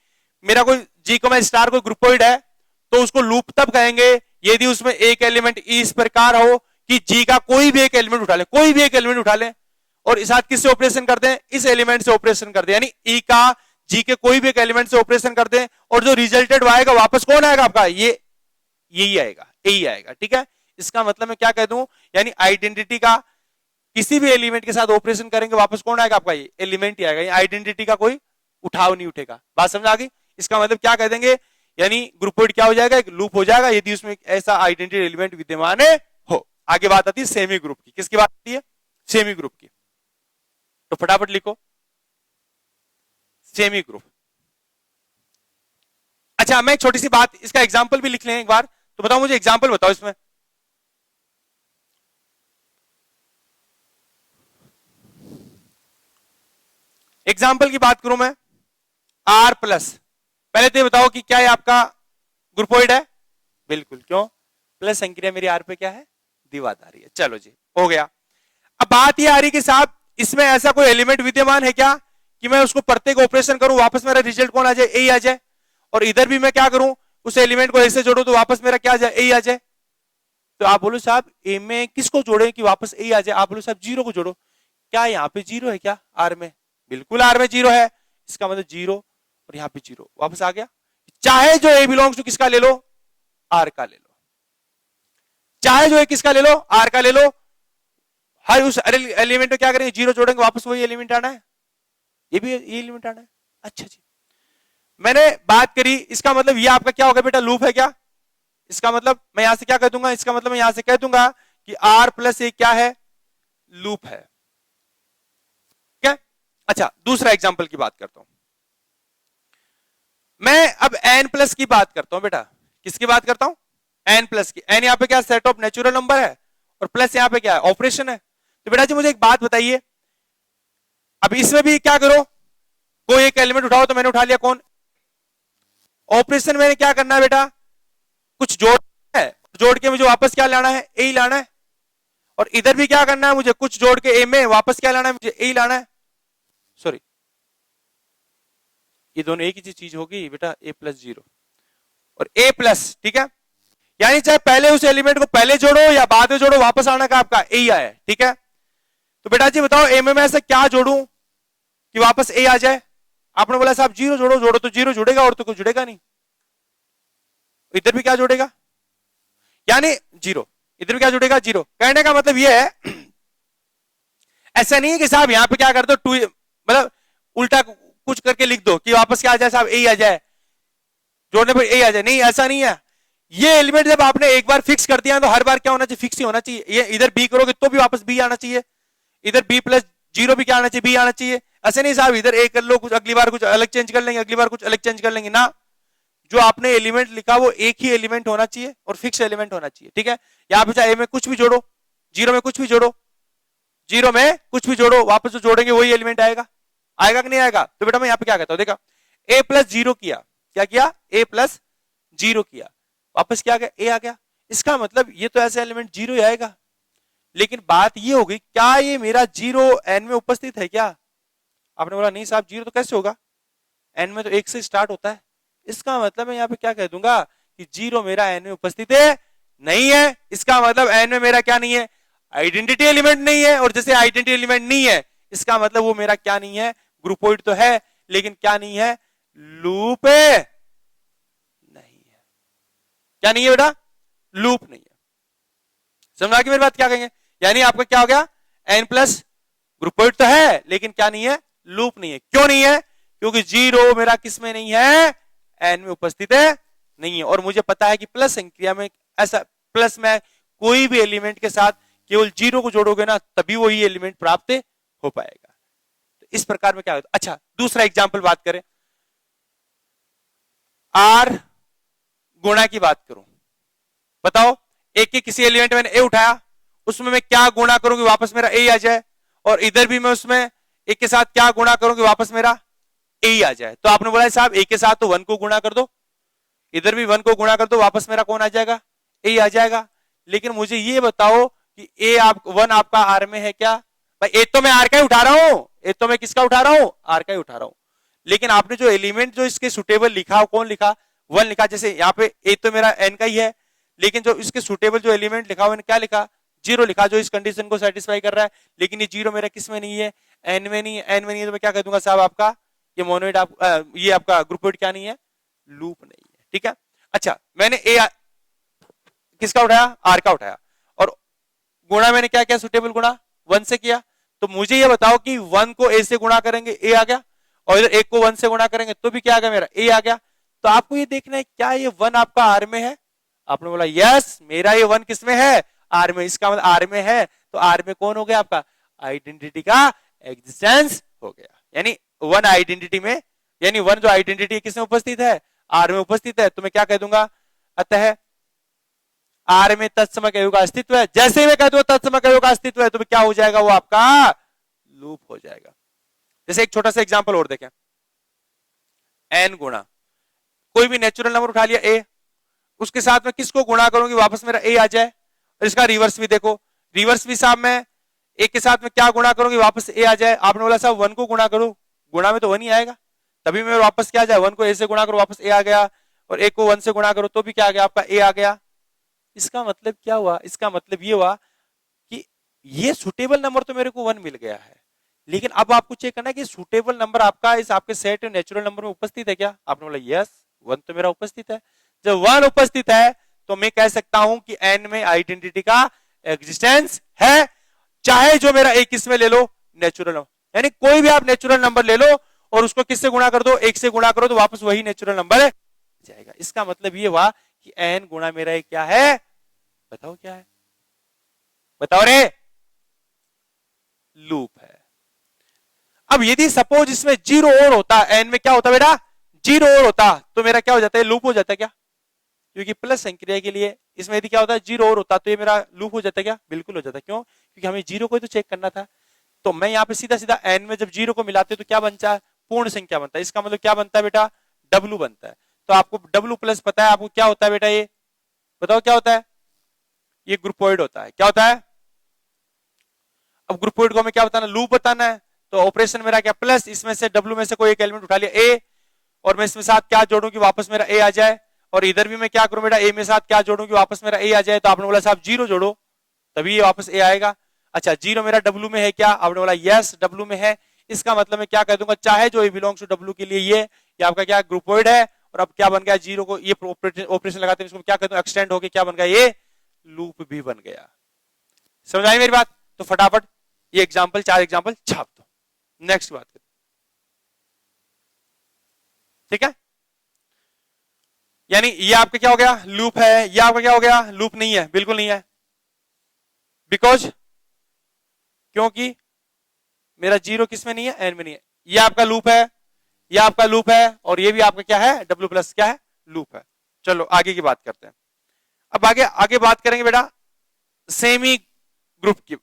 मेरा कोई जी को स्टार कोई ग्रुपोइड है तो उसको लूप तब कहेंगे यदि उसमें एक एलिमेंट इस प्रकार हो कि जी का कोई भी एक एलिमेंट उठा ले, कोई भी एक एलिमेंट उठा ले और इस साथ किससे ऑपरेशन कर दें? इस एलिमेंट से ऑपरेशन कर दें, यानी ई का जी के कोई भी एक एलिमेंट से ऑपरेशन कर दें और जो रिजल्टेड आएगा वापस कौन आएगा आपका? यही आएगा, यही आएगा। ठीक है, इसका मतलब मैं क्या कह दूं, यानी आइडेंटिटी का किसी भी एलिमेंट के साथ ऑपरेशन करेंगे वापस कौन आएगा आपका? ये एलिमेंट ही आएगा, आइडेंटिटी का कोई उठाव नहीं उठेगा। बात समझ आ गई? इसका मतलब क्या कह देंगे, यानी ग्रुपोइड क्या हो जाएगा? एक लूप हो जाएगा यदि उसमें ऐसा आइडेंटिटी एलिमेंट विद्यमान हो। आगे बात आती है सेमी ग्रुप की। किसकी बात आती है? सेमी ग्रुप की। तो फटाफट लिखो सेमी ग्रुप। अच्छा, मैं एक छोटी सी बात, इसका एग्जांपल भी लिख लें एक बार, तो बताओ मुझे एग्जांपल बताओ इसमें। एग्जाम्पल की बात करूं मैं, आर प्लस, पहले तो ये बताओ कि क्या ये आपका ग्रुपोइड है? बिल्कुल। क्यों? प्लस संक्रिया मेरी आर पे क्या है? द्विआधारी है। चलो जी, हो गया। अब बात ये आ रही कि साहब इसमें ऐसा कोई एलिमेंट विद्यमान है क्या कि मैं उसको प्रत्येक ऑपरेशन करूं वापस मेरा रिजल्ट कौन आ जाए? ए आ जाए। और इधर भी मैं क्या करूं, उस एलिमेंट को ऐसे जोड़ूं तो वापस मेरा क्या आ जाए? ए आ जाए। तो आप बोलो साहब ए में किसको जोड़े कि वापस ए आ जाए? आप बोलो साहब जीरो को जोड़ो। क्या यहाँ पे जीरो है क्या आर में? बिल्कुल आर में जीरो है। इसका मतलब जीरो और यहाँ पे जीरो वापस आ गया। चाहे जो ए बिलोंग्स टू किसका ले लो? आर का ले लो। चाहे जो ए किसका ले लो? आर का ले लो। हर उस एलिमेंट में क्या करेंगे? जीरो जोड़ेंगे, वापस वही एलिमेंट आना है। ये भी ये एलिमेंट आना है। अच्छा जी, मैंने बात करी, इसका मतलब ये आपका क्या होगा बेटा? लूप है क्या? इसका मतलब मैं यहां से क्या कह दूंगा? इसका मतलब मैं यहां से कह दूंगा कि आर प्लस ए क्या है? लूप है। ठीक है। अच्छा, दूसरा एग्जांपल की बात करता हूं मैं। अब एन प्लस की बात करता हूं बेटा। किसकी बात करता हूं? एन प्लस की। एन यहां पे क्या? सेट ऑफ नेचुरल नंबर है और प्लस यहां पे क्या है? ऑपरेशन है। तो बेटा जी मुझे एक बात बताइए, अब इसमें भी क्या करो, कोई एक एलिमेंट उठाओ। तो मैंने उठा लिया कौन? ऑपरेशन मैंने क्या करना है बेटा? कुछ जोड़ है, जोड़ के मुझे वापस क्या लाना है? ए ही लाना है। और इधर भी क्या करना है मुझे? कुछ जोड़ के ए में वापस क्या लाना है? मुझे ए ही लाना है। सॉरी, ये दोनों एक ही चीज होगी बेटा, ए प्लस जीरो और ए प्लस। ठीक है, यानी चाहे पहले उस एलिमेंट को पहले जोड़ो या बाद में जोड़ो, वापस आना का आपका ए ही आया। ठीक है, तो बेटा जी बताओ ए में मैं ऐसा क्या जोड़ूं कि वापस ए आ जाए? आपने बोला साहब जीरो जोड़ो। जोड़ो तो जीरो जुड़ेगा और तो कुछ जुड़ेगा नहीं। इधर भी क्या जुड़ेगा? यानी जीरो। इधर भी क्या जुड़ेगा? जीरो। कहने का मतलब ये है, ऐसा नहीं है कि साहब यहां पे क्या कर दो टू, मतलब उल्टा कुछ करके लिख दो कि वापस क्या आ जाए? साहब ए आ जाए, जोड़ने पर ए आ जाए। नहीं, ऐसा नहीं है। ये एलिमेंट जब आपने एक बार फिक्स कर दिया तो हर बार क्या होना चाहिए? फिक्स ही होना चाहिए। ये इधर बी करोगे तो भी वापस बी आना चाहिए, इधर बी प्लस जीरो भी क्या आना चाहिए? बी आना चाहिए। ऐसे नहीं साहब इधर ए कर लो, कुछ अगली बार कुछ अलग चेंज कर लेंगे, अगली बार कुछ अलग चेंज कर लेंगे ना। जो आपने एलिमेंट लिखा वो एक ही एलिमेंट होना चाहिए और फिक्स एलिमेंट होना चाहिए। ठीक है, यहां पे चाहे ए में कुछ भी जोड़ो, जीरो में कुछ भी जोड़ो, जीरो में कुछ भी जोड़ो, वापस जो जोड़ेंगे वही एलिमेंट आएगा। आएगा कि नहीं आएगा? तो बेटा मैं यहां पे क्या कहता हूं, देखा ए प्लस जीरो किया, क्या किया? ए प्लस जीरो किया, वापस क्या आ गया? ए आ गया। इसका मतलब ये तो ऐसे एलिमेंट जीरो ही आएगा। लेकिन बात ये होगी, क्या ये मेरा जीरो एन में उपस्थित है क्या? आपने बोला नहीं साहब जीरो तो कैसे होगा, एन में तो एक से स्टार्ट होता है। इसका मतलब मैं यहाँ पे क्या कह दूंगा कि जीरो मेरा एन में उपस्थित है नहीं है। इसका मतलब एन में मेरा क्या नहीं है? आइडेंटिटी एलिमेंट नहीं है। और जैसे आइडेंटिटी एलिमेंट नहीं है, इसका मतलब वो मेरा क्या नहीं है? ग्रुपोइड तो है लेकिन क्या नहीं है? लूप नहीं है। क्या नहीं है बेटा? लूप नहीं है। समझ आ गई मेरी बात? क्या कहेंगे, यानी आपका क्या हो गया? एन प्लस ग्रुपोइड तो है लेकिन क्या नहीं है? लूप नहीं है। क्यों नहीं है? क्योंकि जीरो मेरा किस में नहीं है? एन में उपस्थित है नहीं है। और मुझे पता है कि प्लस संक्रिया में ऐसा, प्लस में कोई भी एलिमेंट के साथ केवल जीरो को जोड़ोगे ना तभी वही एलिमेंट प्राप्त हो पाएगा। तो इस प्रकार में क्या होता है? अच्छा, दूसरा एग्जांपल बात करें, आर गुणा की बात करूं। बताओ एक के किसी एलिमेंट मैंने ए उठाया, उसमें मैं क्या गुणा करूंगी वापस मेरा ए आ जाए, और इधर भी मैं उसमें एक के साथ क्या गुणा करूंगी वापस मेरा ए आ जाए। तो आपने बोला साहब ए के साथ तो वन को गुणा कर दो, इधर भी वन को गुणा कर दो, वापस मेरा कौन आ जाएगा? ए आ जाएगा। लेकिन मुझे ये बताओ कि ए आप वन आपका आर में है क्या? भाई एक तो मैं आर का ही उठा रहा हूं, एक तो मैं किसका उठा रहा हूं, आर का ही उठा रहा हूं, लेकिन आपने जो एलिमेंट जो इसके सुटेबल लिखा, कौन लिखा, 1 लिखा। जैसे यहाँ पे एक तो मेरा एन का ही है, लेकिन जो इसके सुटेबल जो एलिमेंट लिखा हुआ क्या लिखा, 0 लिखा, जो इस कंडीशन को सेटिस्फाई कर रहा है। लेकिन ये 0 मेरा किस में नहीं है, एन में नहीं है, एन में नहीं है, तो मैं क्या कह दूंगा साहब, आपका ये मोनोइड ये आपका ग्रुपोइड क्या नहीं है, लूप नहीं है। ठीक है, अच्छा मैंने ए किसका उठाया, आर का उठाया, और गुणा मैंने क्या किया, सुटेबल गुणा 1 से किया। तो मुझे ये बताओ कि 1 को ए से गुणा करेंगे ए आ गया, और इधर 1 को 1 से गुणा करेंगे तो भी क्या आ गया, मेरा ए आ गया। तो आपको ये देखना है क्या ये 1 आपका आर में है। आपने बोला यस मेरा ये 1 किसमें है, आर में। इसका मतलब आर में है, तो आर में कौन हो गया आपका, आइडेंटिटी का एग्जिस्टेंस हो गया। यानी 1 आइडेंटिटी में, यानी 1 जो आइडेंटिटी किसमें उपस्थित है, आर में उपस्थित है। तो मैं क्या कह दूंगा, अतः आर में तत्समक अवयव का अस्तित्व है। जैसे ही मैं कह दूं तत्समक अवयव का अस्तित्व है, तो क्या हो जाएगा, वो आपका लूप हो जाएगा। जैसे एक छोटा सा एग्जांपल और देखें, एन गुणा कोई भी नेचुरल नंबर उठा लिया ए, उसके साथ में किसको गुणा करूंगी वापस मेरा ए आ जाए। और इसका रिवर्स भी देखो, रिवर्स भी साहब मैं एक के साथ में क्या गुणा करूंगी वापस ए आ जाए। आपने बोला साहब 1 को गुणा करो, गुणा में तो 1 ही आएगा, तभी मैं वापस क्या आ जाए, 1 को ए से गुणा करो वापस ए आ गया, और 1 को 1 से गुणा करो तो भी क्या आ गया, आपका ए आ गया। इसका मतलब क्या हुआ, इसका मतलब ये हुआ कि ये सुटेबल नंबर तो मेरे को 1 मिल गया है, लेकिन अब आपको चेक करना है कि सुटेबल नंबर आपका इस आपके सेट नेचुरल नंबर में उपस्थित है क्या। आपने बोला यस 1 तो मेरा उपस्थित है। जब 1 उपस्थित है तो मैं कह सकता हूं कि एन में आइडेंटिटी का एग्जिस्टेंस है, चाहे जो मेरा एक इसमें ले लो नेचुरल नंबर, यानी कोई भी आप नेचुरल नंबर ले लो और उसको किससे गुणा कर दो, 1 से गुणा करो तो वापस वही नेचुरल नंबर जाएगा। इसका मतलब ये हुआ कि एन गुणा मेरा एक क्या है, बताओ क्या है, बताओ रे, लूप है। अब यदि सपोज इसमें 0 और होता, एन में क्या होता बेटा, 0 और होता, तो मेरा क्या हो जाता है, लूप हो जाता है क्या, क्योंकि प्लस संक्रिया के लिए इसमें यदि क्या होता है 0 और होता तो ये मेरा लूप हो जाता है क्या, बिल्कुल हो जाता है। क्यों, क्योंकि हमें 0 को तो चेक करना था। तो मैं यहाँ पे सीधा सीधा एन में जब 0 को मिलाते तो क्या बनता है, पूर्ण संख्या बनता है। इसका मतलब क्या बनता है बेटा, डब्लू बनता है। तो आपको डब्लू प्लस पता है, आपको क्या होता है बेटा, ये बताओ क्या होता है, ये ग्रुपोइड होता है। क्या होता है, अब ग्रुपोइड को हमें क्या बताना, लूप बताना है। तो ऑपरेशन मेरा क्या, प्लस इसमें से डब्लू में से कोई एक एलिमेंट उठा लिया ए, और मैं इसमें साथ क्या जोड़ूं कि वापस मेरा ए आ जाए, और इधर भी मैं क्या करूं बेटा, ए में साथ क्या जोड़ूं कि वापस मेरा ए आ जाए। तो आपने बोला साहब 0 जोड़ो तभी ये वापस ए आएगा। अच्छा 0 मेरा डब्लू में है क्या, आपने बोला यस डब्लू में है। इसका मतलब मैं क्या कह दूंगा, चाहे जो ए बिलोंग्स टू डब्लू के लिए ये आपका क्या ग्रुपोइड है, और अब क्या बन गया, 0 को ये ऑपरेशन लगाते हैं इसको क्या कहते हैं, एक्सटेंड होके क्या बन गया, ये लूप भी बन गया। समझ आई मेरी बात। तो फटाफट ये एग्जांपल 4 एग्जांपल छाप दो, नेक्स्ट बात करें। ठीक है, यानी ये आपका क्या हो गया, लूप है, ये आपका क्या हो गया, लूप नहीं है, बिल्कुल नहीं है। बिकॉज क्योंकि मेरा 0 किसमें नहीं है, एन में नहीं है। ये आपका लूप है, ये आपका लूप है, और ये भी आपका क्या है, डब्ल्यू प्लस क्या है, लूप है। चलो आगे की बात करते हैं। अब आगे आगे बात करेंगे बेटा सेमी ग्रुप की।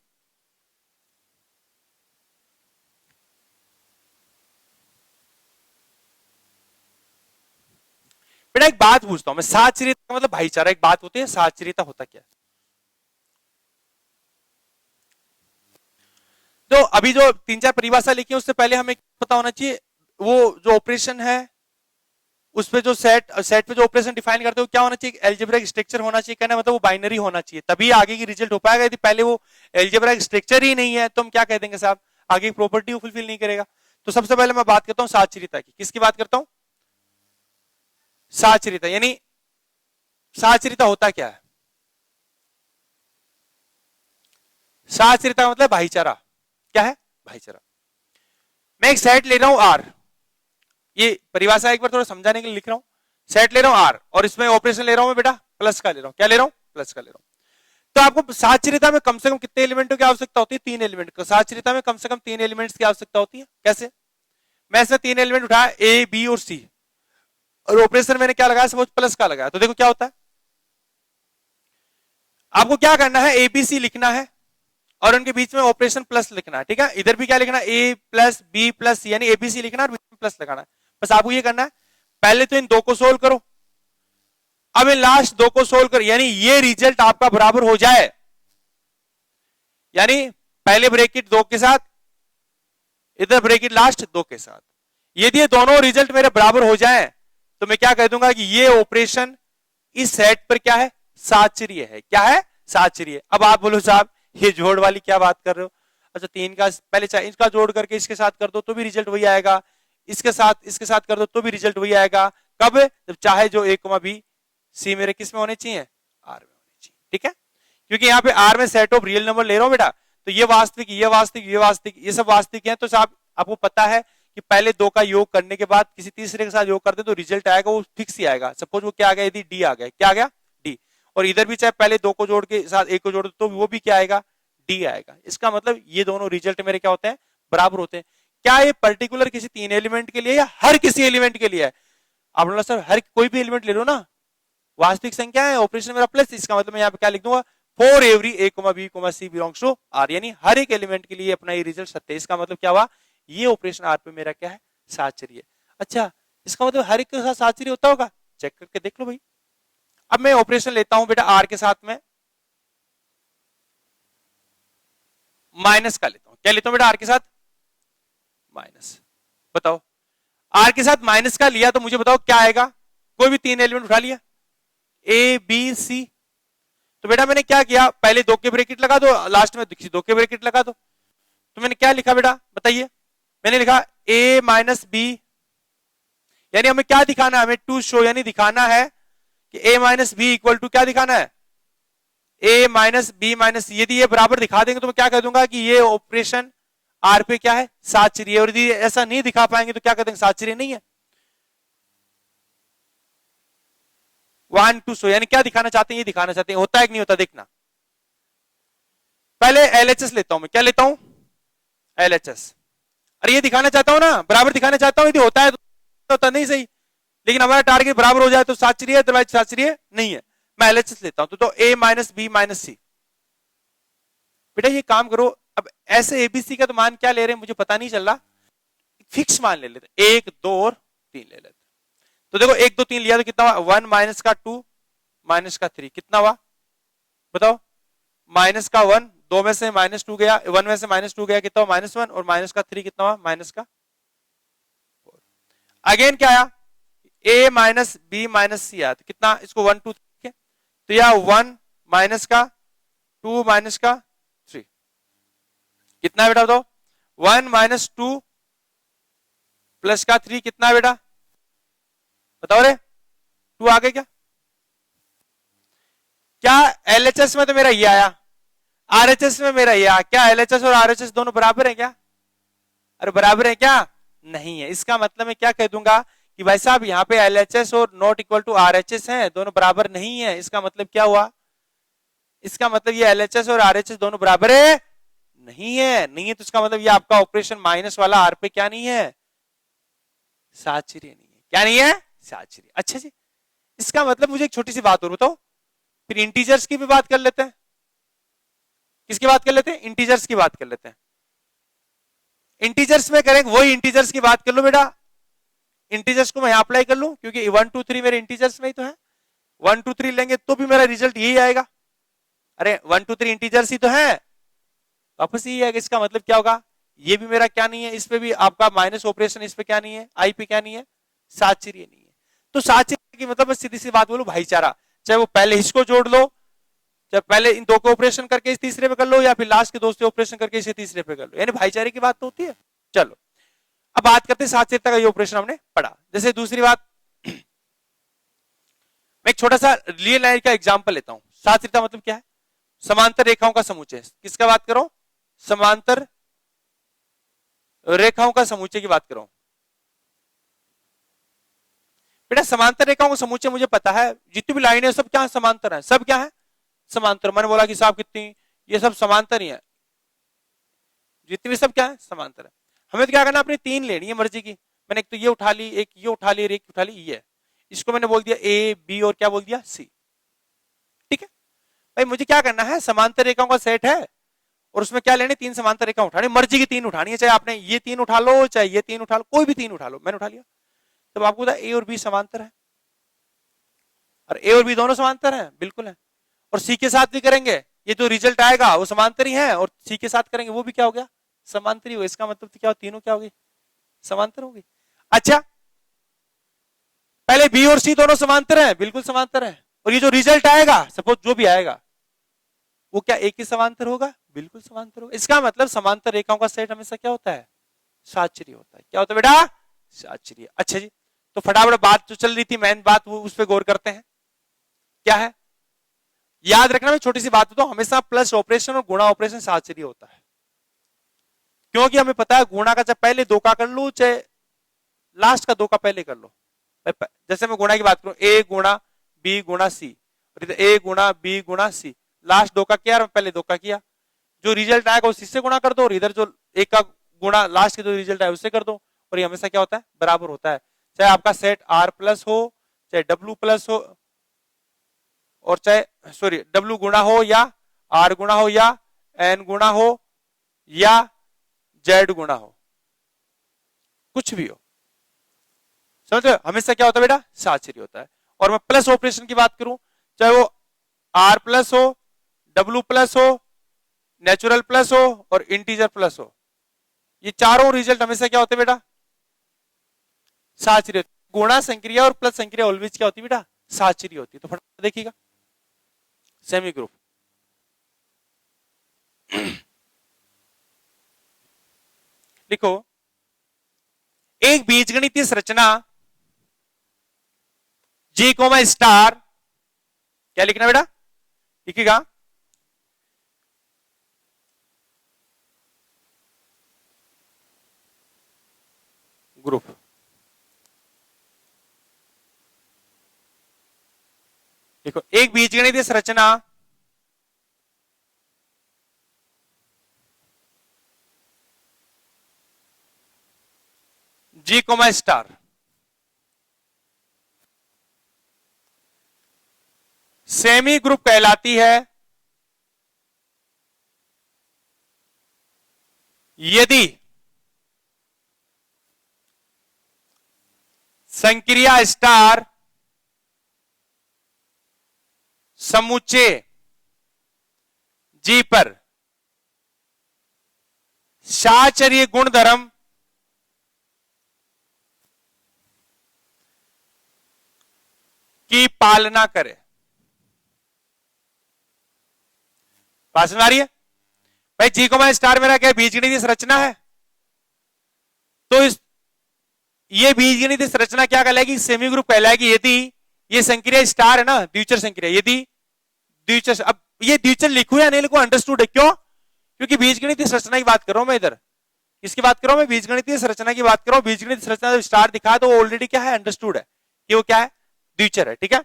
बेटा एक बात पूछता हूं मैं, साहचर्यता मतलब भाईचारा, एक बात होती है, साहचर्यता होता क्या है। तो अभी जो 3-4 परिभाषा लिखी है उससे पहले हमें पता होना चाहिए वो जो ऑपरेशन है उस पे जो सेट पे जो ऑपरेशन डिफाइन करते हो क्या होना चाहिए, एल्जेब्रिक स्ट्रक्चर होना चाहिए। कहना मतलब वो बाइनरी होना चाहिए, तभी आगे की रिजल्ट हो पाएगा। यदि पहले वो एल्जेब्रिक स्ट्रक्चर ही नहीं है तो हम क्या कह देंगे साहब, आगे की प्रॉपर्टी को फुलफिल नहीं करेगा। तो सबसे पहले मैं बात करता हूं साहचर्यता की। किसकी बात करता हूं, साहचर्यता। यानी साहचर्यता होता क्या है, साहचर्यता का मतलब भाईचारा। क्या है, भाईचारा। मैं एक सेट ले रहा हूं आर, ये परिभाषा एक बार थोड़ा समझाने के लिए लिख रहा हूं। सेट ले रहा हूं आर और इसमें ऑपरेशन ले रहा हूं मैं बेटा प्लस का ले रहा हूं। क्या ले रहा हूं, प्लस का ले रहा हूं। तो आपको साहचर्यता में कम से कम कितने एलिमेंटों की आवश्यकता होती है, 3 एलिमेंट। साहचर्यता में कम से कम 3 एलिमेंट्स की आवश्यकता होती है। कैसे, मैं इसमें 3 एलिमेंट उठाया ए बी और सी, और ऑपरेशन मैंने क्या लगाया, सपोज प्लस का लगाया। तो देखो क्या होता है, आपको क्या करना है, एबीसी लिखना है और उनके बीच में ऑपरेशन प्लस लिखना है। ठीक है, इधर भी क्या लिखना है, ए प्लस बी प्लस सी, यानी एबीसी लिखना है और बीच में प्लस लगाना है। बस आपको ये करना है, पहले तो इन 2 को सोल्व करो, अब इन लास्ट 2 को सोल्व करो, यानी ये रिजल्ट आपका बराबर हो जाए। यानी पहले ब्रैकेट 2 के साथ, इधर ब्रैकेट लास्ट 2 के साथ। यदि ये दोनों रिजल्ट मेरे बराबर हो जाएं तो मैं क्या कह दूंगा कि ये ऑपरेशन इस सेट पर क्या है, साचर्य है। क्या है, साचर्य। अब आप बोलो साहब ये जोड़ वाली क्या बात कर रहे हो? अच्छा 3 का पहले इसका जोड़ करके इसके साथ कर दो तो भी रिजल्ट वही आएगा, इसके साथ कर दो तो भी रिजल्ट वही आएगा। कब? जब चाहे जो ए बी सी मेरे किस में होने चाहिए, आर में होने चाहिए। ठीक है, क्योंकि यहाँ पे आर में सेट ऑफ रियल नंबर ले रहा हूं बेटा, तो ये वास्तविक, ये वास्तविक, ये वास्तविक, ये सब वास्तविक है। तो साहब आपको पता है कि पहले 2 का योग करने के बाद किसी तीसरे के साथ योग करते तो रिजल्ट आएगा वो फिक्स ही आएगा। सपोज वो क्या आ गया, यदि डी आ गया, क्या आ गया, डी। और इधर भी चाहे पहले 2 को जोड़ के साथ 1 को जोड़ दो तो वो भी क्या आएगा, डी आएगा। इसका मतलब ये दोनों रिजल्ट मेरे क्या होते हैं, बराबर होते हैं। क्या ये पर्टिकुलर किसी 3 एलिमेंट के लिए या हर किसी एलिमेंट के लिए है? आप बोला सर हर कोई भी एलिमेंट ले लो ना, वास्तविक संख्या है, ऑपरेशन मेरा प्लस, इसका मतलब मैं यहाँ पे क्या लिख दूंगा, for every A B C belongs to R, यानी हर एक एलिमेंट के लिए अपना ये रिजल्ट सत्य है। इसका मतलब क्या हुआ, ये ऑपरेशन आर पे मेरा क्या है, साचर्य। अच्छा इसका मतलब हर एक के साथ साचर्य होता होगा, चेक करके देख लो भाई। अब मैं ऑपरेशन लेता हूं बेटा आर के साथ में माइनस का लेता हूं। क्या लेता हूं बेटा, आर के साथ माइनस। बताओ आर के साथ माइनस का लिया तो मुझे बताओ क्या आएगा, कोई भी 3 एलिमेंट उठा लिया, ए बी सी। तो बेटा मैंने क्या किया, पहले 2 के ब्रैकेट लगा दो, लास्ट में 2 के ब्रैकेट लगा दो। तो मैंने क्या लिखा बेटा बताइए, मैंने लिखा a माइनस बी, यानी हमें क्या दिखाना है, हमें टू शो, यानी दिखाना है कि a minus B equal to क्या दिखाना है, a माइनस बी माइनस। यदि ये बराबर दिखा देंगे तो मैं क्या कह दूंगा कि ये ऑपरेशन आर पे क्या है, साचर्य। और यदि ऐसा नहीं दिखा पाएंगे तो क्या कहते हैं, साचर्य नहीं है। 1 टू शो, यानी क्या दिखाना चाहते हैं, ये दिखाना चाहते हैं, होता है कि नहीं होता देखना। पहले एलएचएस लेता हूं मैं, क्या लेता हूं, एलएचएस। अरे ये दिखाना चाहता हूं ना, बराबर दिखाना चाहता हूं, यदि होता है तो होता नहीं सही, लेकिन हमारा टारगेट बराबर हो जाए तो साचर्य है, अदरवाइज साचर्य नहीं है। मैं एलएचएस लेता हूं तो ए माइनस बी माइनस सी। बेटा ये काम करो, अब ऐसे एबीसी का तो मान क्या ले रहे हैं मुझे पता नहीं चल रहा, फिक्स मान ले लेते, 1 2 और 3 ले लेते। तो देखो 1 2 3 लिया तो कितना हुआ, 1 माइनस का 2 माइनस का 3 कितना हुआ बताओ, माइनस का 1, 2 में से माइनस 2 गया, 1 में से माइनस 2 गया, कितना हुआ -1, और माइनस का 3 कितना हुआ, माइनस का 4। अगेन क्या आया, a माइनस बी माइनस सी आया, तो कितना, इसको 1 2 3 तो यह 1 माइनस का 2 माइनस का 3 कितना है बेटा बताओ, 1 माइनस 2 प्लस का 3 कितना है बेटा बताओ रे, 2 आ गए क्या? क्या एलएचएस में तो मेरा ये आया, आरएचएस में मेरा ये आया, क्या एलएचएस और आरएचएस दोनों बराबर है क्या? अरे बराबर है क्या? नहीं है। इसका मतलब मैं क्या कह दूंगा कि भाई साहब यहाँ पे एलएचएस और नॉट इक्वल टू आरएचएस है, दोनों बराबर नहीं है। इसका मतलब क्या हुआ, इसका मतलब ये एलएचएस और आरएचएस दोनों बराबर है नहीं है, नहीं है तो इसका मतलब ये आपका ऑपरेशन माइनस वाला आर पे क्या नहीं है, साचर्य नहीं है। क्या नहीं है, साचर्य। अच्छा जी, इसका मतलब मुझे एक छोटी सी बात और बताओ, फिर इंटीजर्स की भी बात कर लेते हैं। किसकी बात कर लेते हैं, इंटीजर्स की बात कर लेते हैं। इंटीजर्स में करेंगे, वही इंटीजर्स की बात कर लो बेटा, इंटीजर्स को मैं यहां अप्लाई कर लूं क्योंकि 1 2 3 मेरे इंटीजर्स में ही तो है। 1 2 3 लेंगे तो भी मेरा रिजल्ट यही आएगा। अरे 1 2 3 इंटीजर्स ही तो है, वापस यही आएगा। इसका मतलब क्या होगा, ये भी मेरा क्या नहीं है, इस पे भी आपका माइनस ऑपरेशन, इस पे क्या नहीं है, आई पे क्या नहीं है, साचर्य नहीं है। तो साचर्य की मतलब सीधी सी बात बोलूं, भाईचारा। चाहे वो पहले इसको जोड़ लो, चाहे पहले इन 2 को ऑपरेशन करके इस तीसरे पे कर लो, या फिर लास्ट के 2 से ऑपरेशन करके इसे तीसरे पे कर लो, यानी भाईचारे की बात तो होती है। चलो अब बात करते हैं साचर्यता का, ये ऑपरेशन हमने पढ़ा। जैसे दूसरी बात, मैं एक छोटा सा रियल लाइफ का एग्जांपल लेता हूं। साचर्यता मतलब क्या है, समांतर रेखाओं का समुच्चय। किसका बात करो, समांतर रेखाओं का समुच्चय की बात करो। बेटा समांतर रेखाओं का समुच्चय मुझे पता है, जितनी भी लाइनें सब क्या है, समांतर है, सब क्या है, समांतर। मैंने बोला कि साहब कितनी, ये सब समांतर ही है, जितनी भी सब क्या है, समांतर है। हमें तो क्या करना, अपनी 3 लेनी है मर्जी की। मैंने एक तो ये उठा ली, एक ये उठा ली, एक उठा ली, ये इसको मैंने बोल दिया ए बी और क्या बोल दिया, सी। ठीक है भाई, मुझे क्या करना है, समांतर रेखाओं का सेट है और उसमें क्या लेने, 3 समांतर रेखा उठानी, मर्जी की 3 उठानी है। चाहे आपने ये 3 उठा लो, चाहे ये 3 उठा लो, कोई भी 3 उठा लो। मैंने उठा लिया, तब आपको पता ए और बी समांतर है, और ए और बी दोनों समांतर है, बिल्कुल है। और सी के साथ भी करेंगे, ये जो रिजल्ट आएगा वो समांतरी है, और सी के साथ करेंगे वो भी क्या हो गया, समांतरी हो। इसका मतलब क्या हो, तीनों क्या हो गई, समांतर हो गई। अच्छा, पहले बी और सी दोनों समांतर हैं, बिल्कुल समांतर है, और ये जो रिजल्ट आएगा, सपोज जो भी आएगा, वो क्या एक ही समांतर होगा, बिल्कुल समांतर होगा। इसका मतलब समांतर रेखाओं का सेट हमेशा क्या होता है, साचरी होता है। क्या होता है बेटा, साचरी। अच्छा जी, तो फटाफट बात जो चल रही थी, मेन बात, वो उस पर गौर करते हैं। क्या है, याद रखना, मैं छोटी सी बात बताऊं, हमेशा प्लस ऑपरेशन और गुणा ऑपरेशन साचरी होता है, क्योंकि हमें पता है गुणा का चाहे पहले दो का कर लो, चाहे लास्ट का दो का पहले कर लो। जैसे मैं गुणा की बात करूं, ए गुणा बी गुणा सी, ए गुणा बी गुणा सी, लास्ट दो का किया और पहले दो का किया, जो रिजल्ट आएगा उसी से गुणा कर दो, और इधर जो एक का गुणा लास्ट के जो रिजल्ट आए उससे कर दो, और ये हमेशा क्या होता है, बराबर होता है। चाहे आपका सेट आर प्लस हो, चाहे डब्ल्यू प्लस हो, और चाहे सॉरी डब्ल्यू गुणा हो, या आर गुणा हो, या एन गुणा हो, या जेड गुणा हो, कुछ भी हो, समझ रहे हो, हमेशा क्या होता है बेटा, साचरी होता है। और मैं प्लस ऑपरेशन की बात करूं, चाहे वो आर प्लस हो, डब्ल्यू प्लस हो, नेचुरल प्लस हो, और इंटीजर प्लस हो, ये चारों रिजल्ट हमेशा क्या होते हैं बेटा, साचरी। गुणा संक्रिया और प्लस संक्रिया ऑलवेज क्या होती है बेटा, साचरी होती है। तो फटाफट देखिएगा, सेमी ग्रुप लिखो, एक बीजगणितीय संरचना जी कोमा स्टार, क्या लिखना बेटा, लिखिएगा, ग्रुप। देखो, एक बीजगणितीय संरचना G comma star semi group कहलाती है यदि संक्रिया स्टार समुच्चय जी पर साचर्य गुणधर्म की पालना करे। बात समझ आ रही है भाई, जी कोमा स्टार मेरा क्या बीजगणितीय संरचना है, तो इस ये बीजगणितीय संरचना क्या कहलाएगी, सेमी ग्रुप कहलाएगी यदि ये संक्रिया स्टार है ना, द्विचर संक्रिया, यदि द्विचर, अब ये द्विचर लिखूं या नहीं लिखूं, अंडरस्टूड है, क्यों, क्योंकि बीजगणितीय संरचना की बात कर रहा हूं मैं इधर, किसकी बात कर रहा हूं मैं, बीजगणितीय संरचना की बात कर रहा हूं। बीजगणितीय संरचना जब स्टार दिखा है तो वो ऑलरेडी क्या है, अंडरस्टूड है कि वो क्या है, द्विचर है, ठीक है।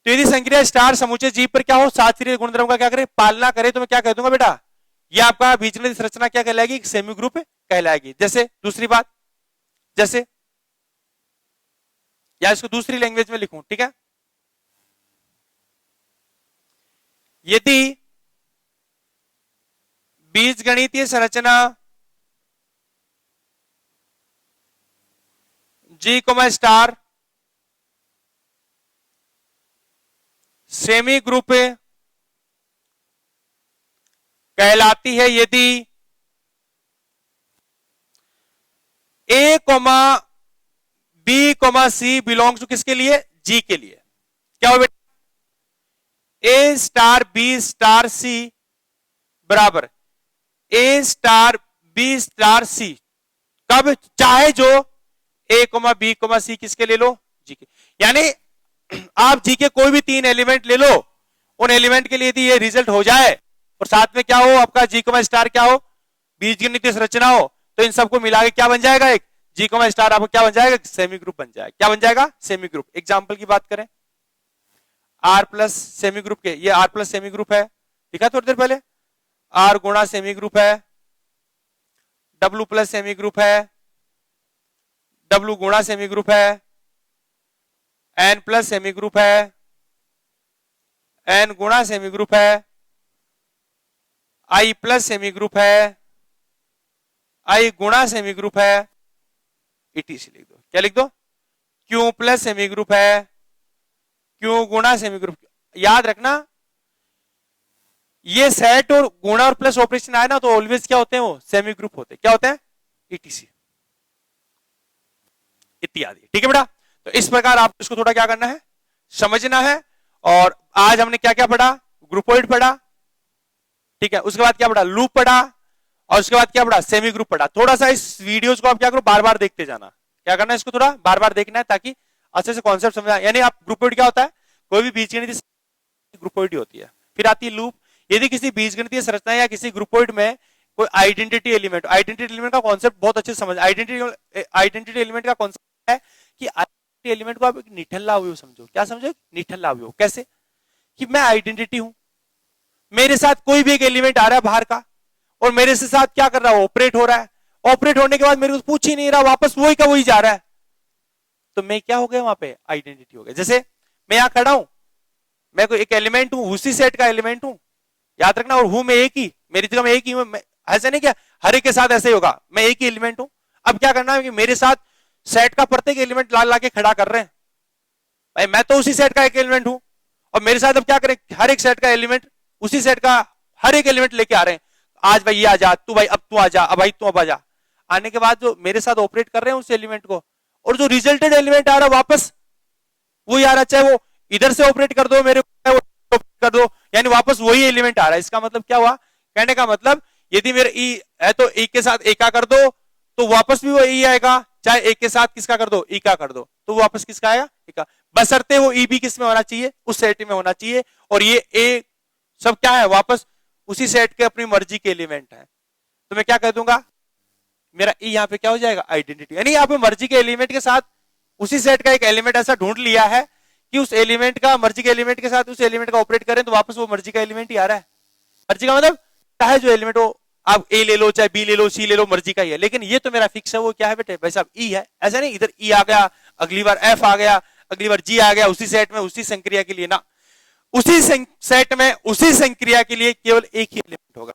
तो यदि संक्रिया स्टार समुच्चय जी पर क्या हो, साचर्य गुणधर्म का क्या करे, पालना करे, तो मैं क्या कह दूंगा बेटा, ये आपका बीजगणितीय संरचना क्या कहलाएगी, सेमी ग्रुप कहलाएगी। जैसे दूसरी बात, जैसे या इसको दूसरी लैंग्वेज में लिखूं, ठीक है, यदि बीजगणितीय संरचना G comma star semi group कहलाती है यदि A comma B comma C belongs to किसके लिए, जी के लिए। क्या हो बेटा, A star B star C बराबर A star B star C, कब चाहे जो A comma B comma C किसके ले लो, जी के। यानी आप जी के कोई भी तीन एलिमेंट ले लो, उन एलिमेंट के लिए यदि ये रिजल्ट हो जाए और साथ में क्या हो आपका जी कोमा स्टार क्या हो, बीजगणितीय संरचना हो, तो इन सबको मिला के क्या बन जाएगा, एक जी कोमा स्टार आपको क्या बन जाएगा, सेमी ग्रुप बन जाएगा। क्या बन जाएगा, सेमी ग्रुप। एग्जांपल की बात करें, आर प्लस सेमी ग्रुप के, ये आर प्लस सेमी ग्रुप है, दिखा थोड़ी देर पहले, आर गुणा सेमी ग्रुप है, डब्ल्यू प्लस सेमी ग्रुप है, डब्ल्यू गुणा सेमी ग्रुप है, एन प्लस सेमी ग्रुप है, एन गुणा सेमी ग्रुप है, आई प्लस सेमी ग्रुप है, आई गुणा सेमी ग्रुप है, इटीसी लिख दो। क्या लिख दो, क्यू प्लस सेमी ग्रुप है, क्यू गुणा सेमी ग्रुप। याद रखना ये सेट और गुणा और प्लस ऑपरेशन आए ना तो ऑलवेज क्या होते हैं, वो सेमी ग्रुप होते हैं। क्या होते हैं, ईटीसी इत्यादि। ठीक है बेटा, तो इस प्रकार आप इसको थोड़ा क्या करना है, समझना है। और आज हमने क्या क्या पढ़ा, ग्रुपोइड पढ़ा, ठीक है, उसके बाद क्या पढ़ा, लूप पढ़ा, और उसके बाद क्या पढ़ा, सेमी ग्रुप पढ़ा। थोड़ा सा इस वीडियोस को आप क्या करो, बार बार देखते जाना। क्या करना है, इसको थोड़ा बार बार देखना है ताकि अच्छे से कॉन्सेप्ट समझ आए। यानी आप ग्रुपोइड क्या होता है, कोई भी बीजगणित ग्रुपोइड होती है। फिर आती है लूप, यदि किसी बीजगणितीय संरचना या किसी ग्रुपोइड में कोई आइडेंटिटी एलिमेंट, आइडेंटिटी एलिमेंट का कॉन्सेप्ट बहुत अच्छे से समझ, आइडेंटिटी एलिमेंट का कॉन्सेप्ट है कि आइडेंटिटी एलिमेंट को आप एक निठल्ला अवयव समझो। क्या समझो, निठल्ला अवयव। कैसे कि मैं आइडेंटिटी हूं, मेरे साथ कोई भी एक एलिमेंट आ रहा है बाहर का, और मेरे से साथ क्या कर रहा है, ऑपरेट हो रहा है। ऑपरेट होने के बाद मेरे को पूछ ही नहीं रहा, वापस वही का वही जा रहा है, तो मैं क्या हो गया, वहां पे आइडेंटिटी हो गया। जैसे मैं यहां खड़ा हूं, मैं कोई एक एलिमेंट हूं, उसी सेट का एलिमेंट हूं, याद रखना, और हूं मैं एक ही, मेरी जगह मैं एक ही हूं। ऐसा नहीं क्या हर एक के साथ ऐसे ही होगा, मैं एक ही एलिमेंट हूं। अब क्या करना है कि मेरे साथ सेट का प्रत्येक एलिमेंट ला के खड़ा कर रहे हैं, भाई मैं तो उसी सेट का एक एलिमेंट हूं, और मेरे साथ अब क्या करें, हर एक सेट का एलिमेंट, उसी सेट का हर एक एलिमेंट लेके आ रहे हैं। आज भाई ये आ जा, तू भाई अब तू आ जा, अब भाई तू अब आ जा। आने के बाद जो मेरे साथ ऑपरेट कर रहे हैं उस एलिमेंट को, और जो रिजल्टेड एलिमेंट आ रहा है वापस वही आ रहा है, चाहे वो इधर से ऑपरेट कर दो मेरे को कर दो, यानी वापस वही एलिमेंट आ रहा है। इसका मतलब क्या हुआ, कहने का मतलब यदि मेरे ई है तो ई के साथ ए का कर दो तो वापस भी वो ई आएगा, चाहे ए के साथ किसका कर दो, ई का कर दो तो वापस किसका आएगा, ई का। बशर्ते वो ई भी किस में होना चाहिए, उस सेट में होना चाहिए, और ये ए सब क्या है, वापस उसी सेट के अपनी मर्जी के एलिमेंट है। तो मैं क्या कह दूंगा, मेरा ई यहाँ पे क्या हो जाएगा, आइडेंटिटी। यानी यहाँ पे मर्जी के एलिमेंट के साथ उसी सेट का एक एलिमेंट ऐसा ढूंढ लिया है कि उस एलिमेंट का, मर्जी के एलिमेंट के साथ उस एलिमेंट का ऑपरेट करें तो वापस वो मर्जी का एलिमेंट ही आ रहा है। मर्जी का मतलब चाहे जो एलिमेंट हो, आप ए ले लो, चाहे बी ले लो, सी ले लो, मर्जी का ही है। लेकिन ये तो मेरा फिक्स है, वो क्या है बेटे, भाई साहब ई है। ऐसा नहीं इधर ई आ गया, अगली बार एफ आ गया, अगली बार जी आ गया, उसी सेट में उसी संक्रिया के लिए ना, उसी सेट में उसी संक्रिया के लिए केवल एक ही एलिमेंट होगा,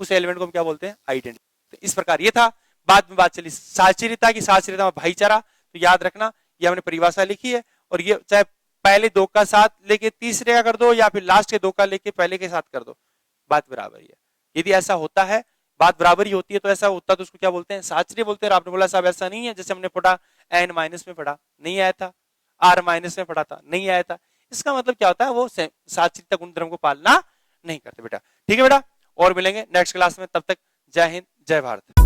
उस एलिमेंट को हम क्या बोलते हैं, आइडेंटिटी। तो इस प्रकार ये था। बाद में बात चली साहचर्यता की, साहचर्यता में भाईचारा। तो याद रखना ये हमने परिभाषा लिखी है, और ये चाहे पहले दो का साथ लेके तीसरे का कर दो या फिर लास्ट के दो का लेके पहले के साथ कर दो, बात बराबर ही है। यदि ऐसा होता है, बात बराबर ही होती है, तो ऐसा होता तो उसको क्या बोलते हैं, साहचर्य बोलते हैं। आपने बोला साहब ऐसा नहीं है, जैसे हमने पढ़ा एन माइनस में पढ़ा, नहीं आया था, आर माइनस में पढ़ा था, नहीं आया था। इसका मतलब क्या होता है, वो साहचर्यता गुणधर्म को पालना नहीं करते बेटा। ठीक है बेटा, और मिलेंगे नेक्स्ट क्लास में, तब तक जय हिंद जय भारत।